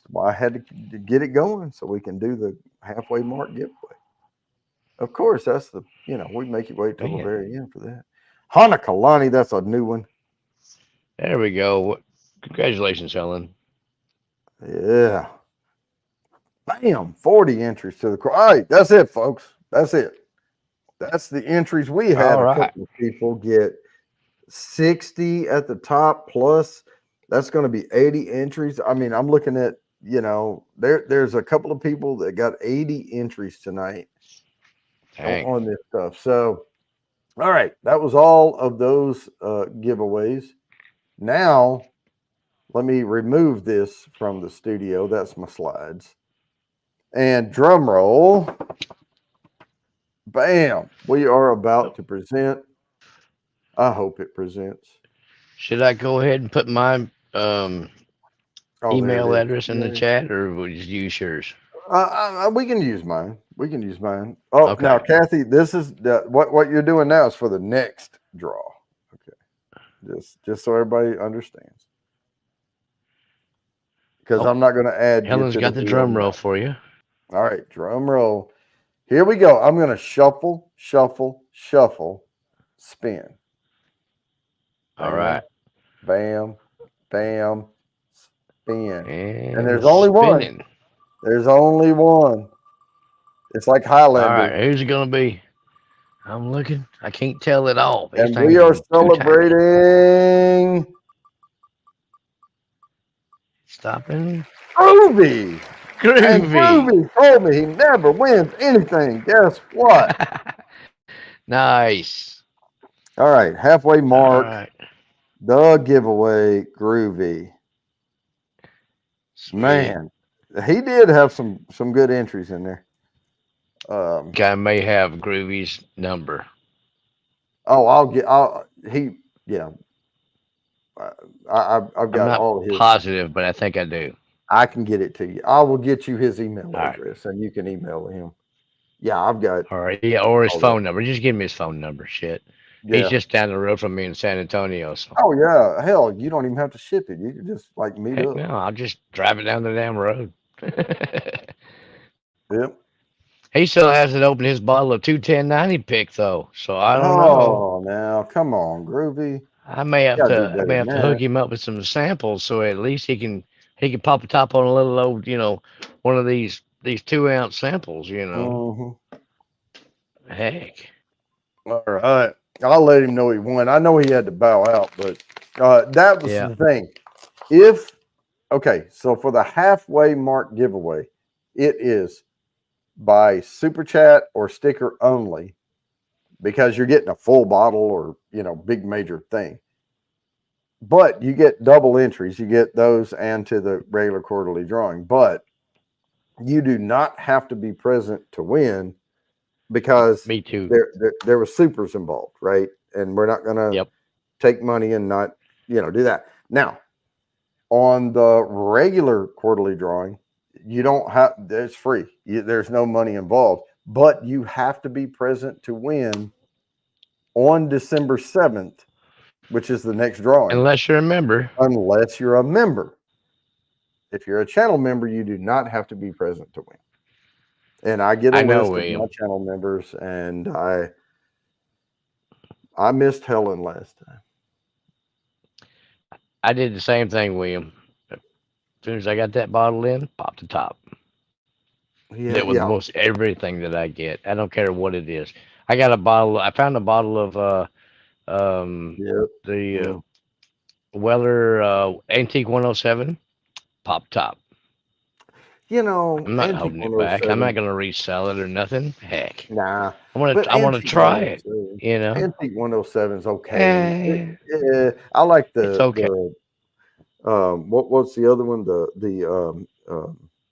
why I had to get it going so we can do the halfway mark giveaway. Of course, that's we make you wait till the Man, very end for that. Hanakalani, that's a new one. there we go. Congratulations, Helen. Yeah. Bam. 40 entries to the all right, that's it, folks. That's it. That's the entries. We had All a right. couple of people get 60 at the top plus. That's going to be 80 entries. I mean, I'm looking at, there's a couple of people that got 80 entries tonight Dang. on this stuff. So, all right, that was all of those giveaways. Now, let me remove this from the studio. That's my slides. And drum roll. Bam. We are about to present. I hope it presents. Should I go ahead and put my Oh, there it email is. address in the Yeah. chat, or would you use yours? We can use mine. We can use mine. Oh, now, Okay. Kathy, this is what you're doing now is for the next draw. Okay, just so everybody understands, because Oh, I'm not going to add you Helen's to the got the wheel drum now. roll for you. All right, drum roll. Here we go. I'm going to shuffle, shuffle, shuffle, spin. All right. Bam, bam, bam, spin. And And there's only one. spinning. There's only one. It's like All Highlander. right. Who's it going to be? I'm looking. I can't tell at all. These And we things are are too tiny. celebrating Stopping. Groovy. And Groovy. Groovy told me he never wins anything. Guess what? Nice. All right, halfway All mark. right. The giveaway, Groovy. Sweet. Man, he did have some good entries in there. Guy may have Groovy's number. Oh, yeah. I've I'm got not all of his. positive, but I think I do. I can get it to you. I will get you his email All right. address, and you can email him. Yeah, I've got All right. Yeah, or his all that. phone number. Just give me his phone number. Shit. He's Yeah. just down the road from me in San Antonio. So, Oh yeah. Hell, you don't even have to ship it. You can just like meet heck up. no. I'll just drive it down the damn road. Yep. He still hasn't opened his bottle of 21090 pick, though. So, I don't know. Oh, now come on, Groovy. I may You have gotta do to I better may than have to hook that. him up with some samples so at least he can pop a top on a little old, one of these 2 ounce samples. Mhm. Heck. All right. I'll let him know he won. I know he had to bow out, but that was Yeah. the thing. So for the halfway mark giveaway, it is by super chat or sticker only because you're getting a full bottle or big major thing. But you get double entries. You get those and to the regular quarterly drawing. But you do not have to be present to win because Me too. there were supers involved, right? And we're not going to Yep. take money and not do that. Now, on the regular quarterly drawing, you don't have it's free. There's no money involved, but you have to be present to win on December 7th, which is the next drawing, Unless you're a member. unless you're a member. If you're a channel member, you do not have to be present to win. And I get a I know, list of my William. channel members, and I missed Helen last time. I did the same thing, William. As soon as I got that bottle in, pop the top. Yeah, That was yeah. most everything that I get. I don't care what it is. I got a bottle. I found a bottle of um Yep. the Mm. Weller Antique 107 Pop Top. I'm not Antique holding it back. I'm not 107. gonna resell it or nothing. Heck, Nah, but I want to Antique try it. 107, You know, Antique 107 is okay. eh, I like it's okay. what's the other one? The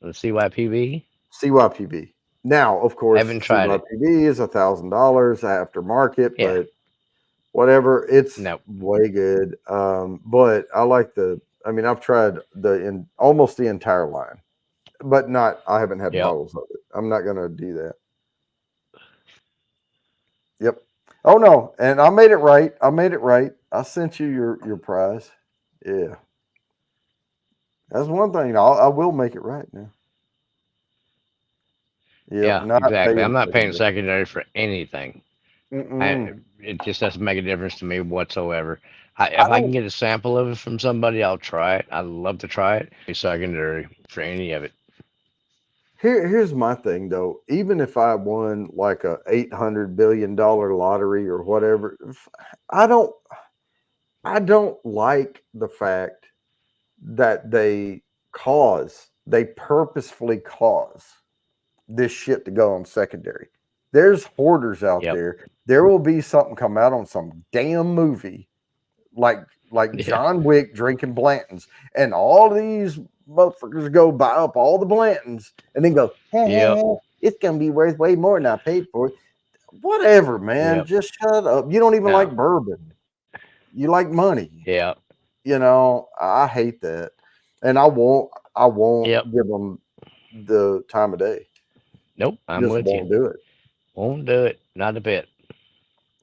CYPB. CYPB. Now, of course, Haven't tried it. CYPB is $1,000 aftermarket, Yeah. but whatever, it's No. way good. But I like I mean, I've tried in almost the entire line, but not. I haven't had Yep. bottles of it. I'm not gonna do that. Yep. Oh no, and I made it right. I made it right. I sent you your prize. Yeah, that's one thing. I will make it right now. Yep, Yeah. not Exactly. I'm paying not paying secondary. secondary for anything. Mm-mm. It just doesn't make a difference to me whatsoever. I If I can don't. get a sample of it from somebody, I'll try it. I'd love to try it. Be secondary for any of it. Here's my thing though. Even if I won like a $800 billion lottery or whatever, I don't. I don't like the fact that they purposefully cause this shit to go on secondary. There's hoarders out Yep. there. There will be something come out on some damn movie like Yeah. John Wick drinking Blantons, and all these motherfuckers go buy up all the Blantons and then go, hey, hey, Yep. hey, it's gonna be worth way more than I paid for it. Whatever, man. Yep. Just shut up. You don't even No. like bourbon. You like money. Yep. I hate that, and I won't Yep. give them the time of day. Nope. I'm Just with you. won't do it. Won't do it. Not a bit.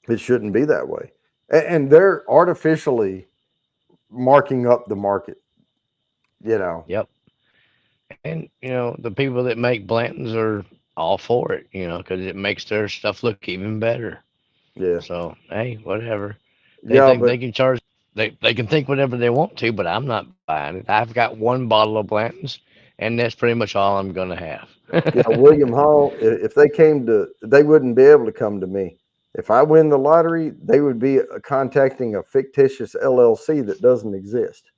It shouldn't be that way. And they're artificially marking up the market. You know, Yep. And the people that make Blantons are all for it. Because it makes their stuff look even better. yeah, So hey, whatever. They yeah, think but they can charge. They can think whatever they want to, but I'm not buying it. I've got one bottle of Blanton's, and that's pretty much all I'm gonna yeah, have. William Hall. If they came to, they wouldn't be able to come to me. If I win the lottery, they would be contacting a fictitious LLC that doesn't exist.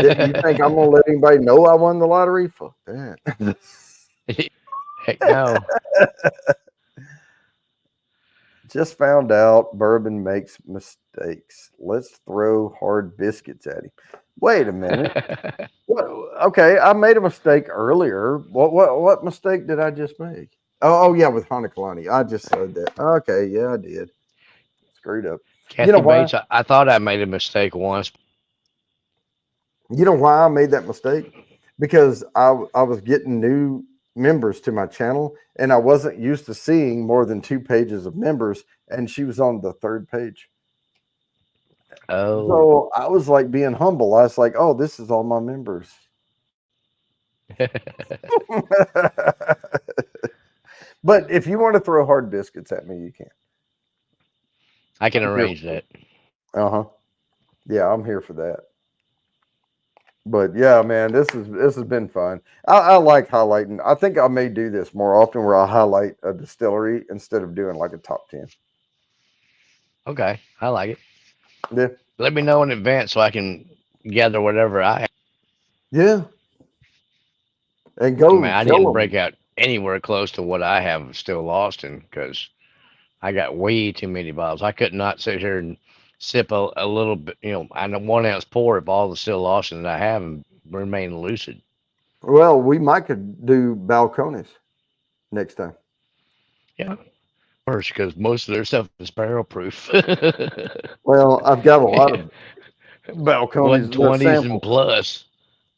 You think I'm gonna let anybody know I won the lottery? Fuck that. Heck no. Just found out bourbon makes mistakes. Let's throw hard biscuits at him. Wait a minute. What? Okay, I made a mistake earlier. What mistake did I just make? Oh yeah, with Hanakalani. I just said that. Okay, yeah, I did. Screwed up. You know Kathy why? Bates, I thought I made a mistake once. You know why I made that mistake? Because I was getting new members to my channel and I wasn't used to seeing more than 2 pages of members, and she was on the third page. Oh. So I was like being humble. I was like, oh, this is all my members. But if you want to throw hard biscuits at me, you can. I can I'm here arrange for that. it. Uh huh. Yeah, I'm here for that. But yeah, man, this has been fun. I like highlighting. I think I may do this more often, where I highlight a distillery instead of doing like a top 10. Okay, I like it. Yeah, Let me know in advance so I can gather whatever I have. yeah, and I mean, go I kill didn't break them. out anywhere close to what I have still lost in because I got way too many bottles. I could not sit here and sip a little bit, and a 1 ounce pour of all the still lost that I have and remain lucid. Well, we might could do balcones next time. Yeah, first because most of their stuff is barrel proof. Well, I've got a lot of balcones. They're 120s and samples. plus.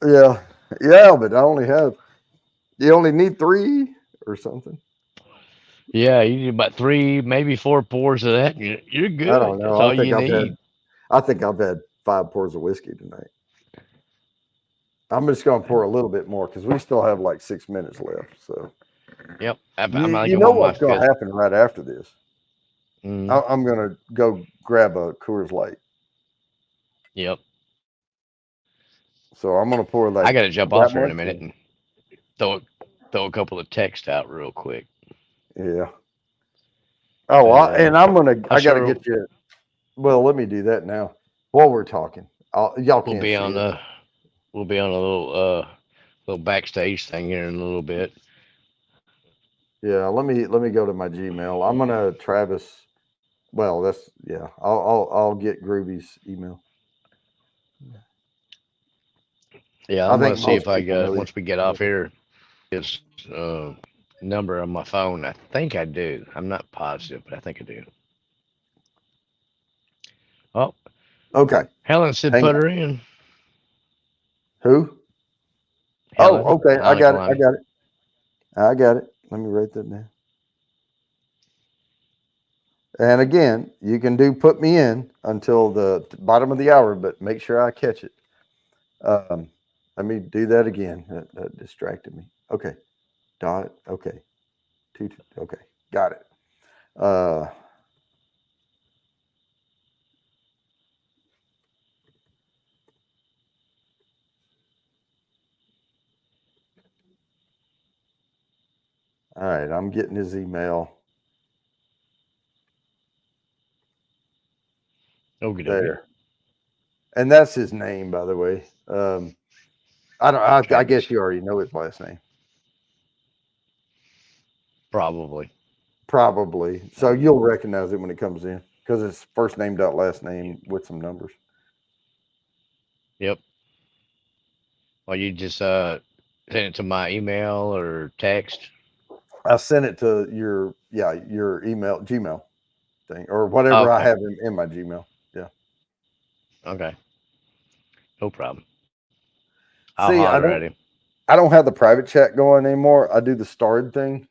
Yeah, yeah, but I only have. You only need three or something. Yeah, you need about three, maybe four pours of that. And you're I don't good. That's know. all you need. I think I've had 5 pours of whiskey tonight. I'm just gonna pour a little bit more because we still have like 6 minutes left. So Yep, you I think you I'm know on my what's gonna fifth. happen right after this. Mm, I'm gonna go grab a Coors Light. yep. So I'm gonna pour I like got to jump that off here in a much. minute and throw throw a couple of texts out real quick. Yeah. Oh, but I I'm gotta sure get you. Well, let me do that now while we're talking. Y'all we'll can't be see on it. the we'll be on a little backstage thing here in a little bit. Yeah, let me go to my Gmail. I'm gonna Travis. Well, that's yeah. I'll get Groovy's email. Yeah, I I'm gonna think see if most I people got know you. once we get off here his number on my phone. I think I do. I'm not positive, but I think I do. Oh, Okay, Helen said hang put on. her in. Who? Oh, Helen, okay. I Helen got it. I Kalani. got it. I got it. Let me write that down. And again, you can do put me in until the bottom of the hour, but make sure I catch it. Um, let me do that again. That distracted me. Okay. Dot. Okay. Okay. Got it. Uh, all right. I'm getting his email Okie dokie. there. And that's his name, by the way. I don't. I guess Travis, you already know his last name, probably. probably. So you'll recognize it when it comes in because it's first name dot last name with some numbers. Yep. Or you just send it to my email or text. I sent it to your email Gmail thing or whatever I Okay. have in my Gmail. Yeah. Okay. No problem. I'll See, holler at him. I don't have the private chat going anymore. I do the starred thing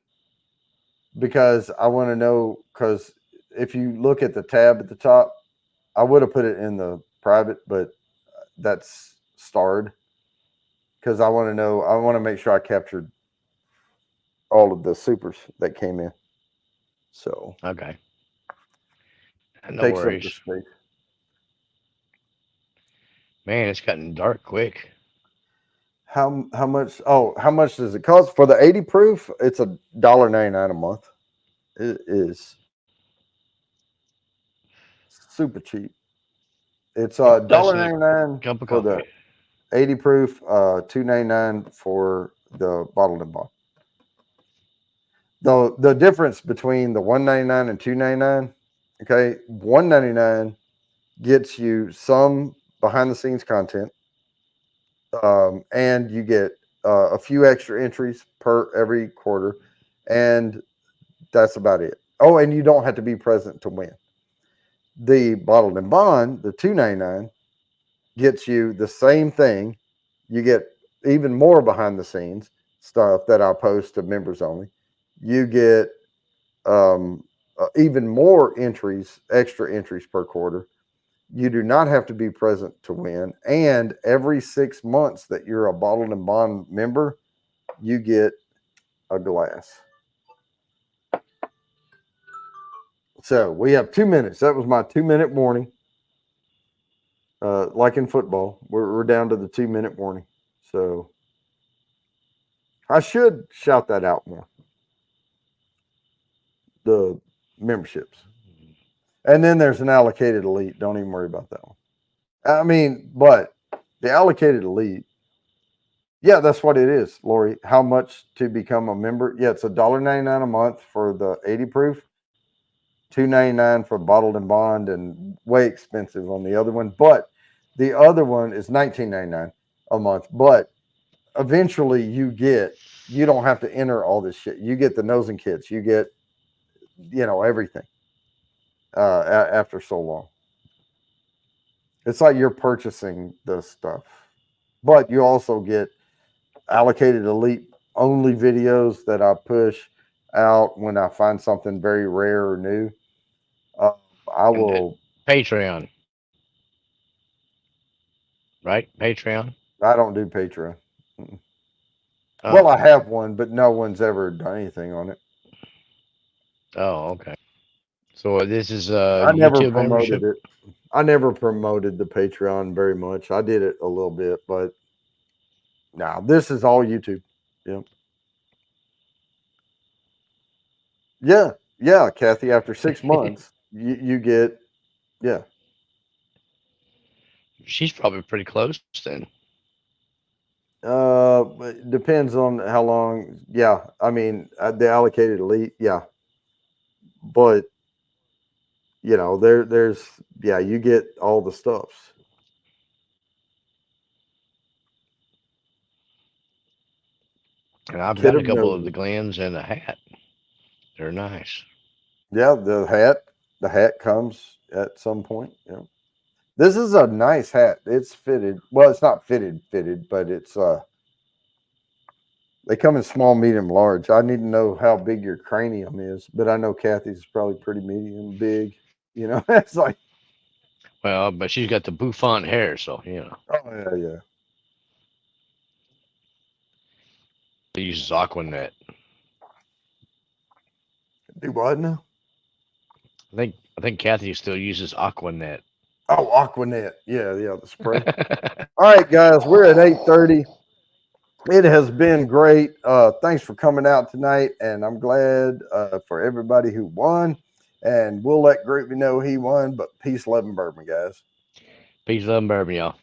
because I want to know because if you look at the tab at the top, I would have put it in the private, but that's starred because I want to know. I want to make sure I captured all of the supers that came in. So Okay. No takes up the worries. space. Man, it's gotten dark quick. How much? Oh, how much does it cost for the 80 proof? It's $1.99 a month. It is super cheap. It's Less dollar than a 99 cup of for the coffee. 80 proof, 2.99 for the bottled and bond. The difference between the 1.99 and 2.99, okay, 1.99 gets you some behind the scenes content, and you get a few extra entries per every quarter, and that's about it. Oh, and you don't have to be present to win. The bottled and bond, the 2.99, gets you the same thing. You get even more behind the scenes stuff that I post to members only. You get even more entries, extra entries per quarter. You do not have to be present to win. And every 6 months that you're a bottled and bond member, you get a glass. So we have 2 minutes. That was my 2 minute warning. Like in football, we're down to the 2 minute warning. So I should shout that out more. The memberships. And then there's an allocated elite. Don't even worry about that one. I mean, but the allocated elite, yeah, that's what it is, Lori. How much to become a member? Yeah, it's $1.99 a month for the 80 proof, $2.99 for bottled and bond, and way expensive on the other one. But the other one is $19.99 a month. But eventually you don't have to enter all this shit. You get the nosing kits, you get everything after so long. It's like you're purchasing the stuff, but you also get allocated elite only videos that I push out when I find something very rare or new. Uh, I And will. Patreon, right? Patreon. I don't do Patreon. Well, Oh. I have one, but no one's ever done anything on it. Oh, okay. So this is I never YouTube promoted membership. it. I never promoted the Patreon very much. I did it a little bit, but now this is all YouTube. Yeah. Yeah. Yeah, Kathy. After 6 months, you get yeah. She's probably pretty close then. It depends on how long. Yeah, I mean the allocated elite. Yeah, but there's yeah, you get all the stuffs. And I've Kid got a of couple of the noses. Glens and a hat. They're nice. Yeah, the hat comes at some point. Yeah. This is a nice hat. It's fitted. Well, it's not fitted, but it's they come in small, medium, large. I need to know how big your cranium is, but I know Kathy's is probably pretty medium big. It's like, Well, but she's got the bouffant hair, so oh yeah, yeah. she uses Aquanet. Do what now? I think Kathy still uses Aquanet. Oh, Aquanet. Yeah, yeah, the spray. All right, guys, we're at 8:30. It has been great. Thanks for coming out tonight, and I'm glad for everybody who won. And we'll let Groupie know he won. But peace, love, and bourbon, guys. Peace, love, and bourbon, y'all.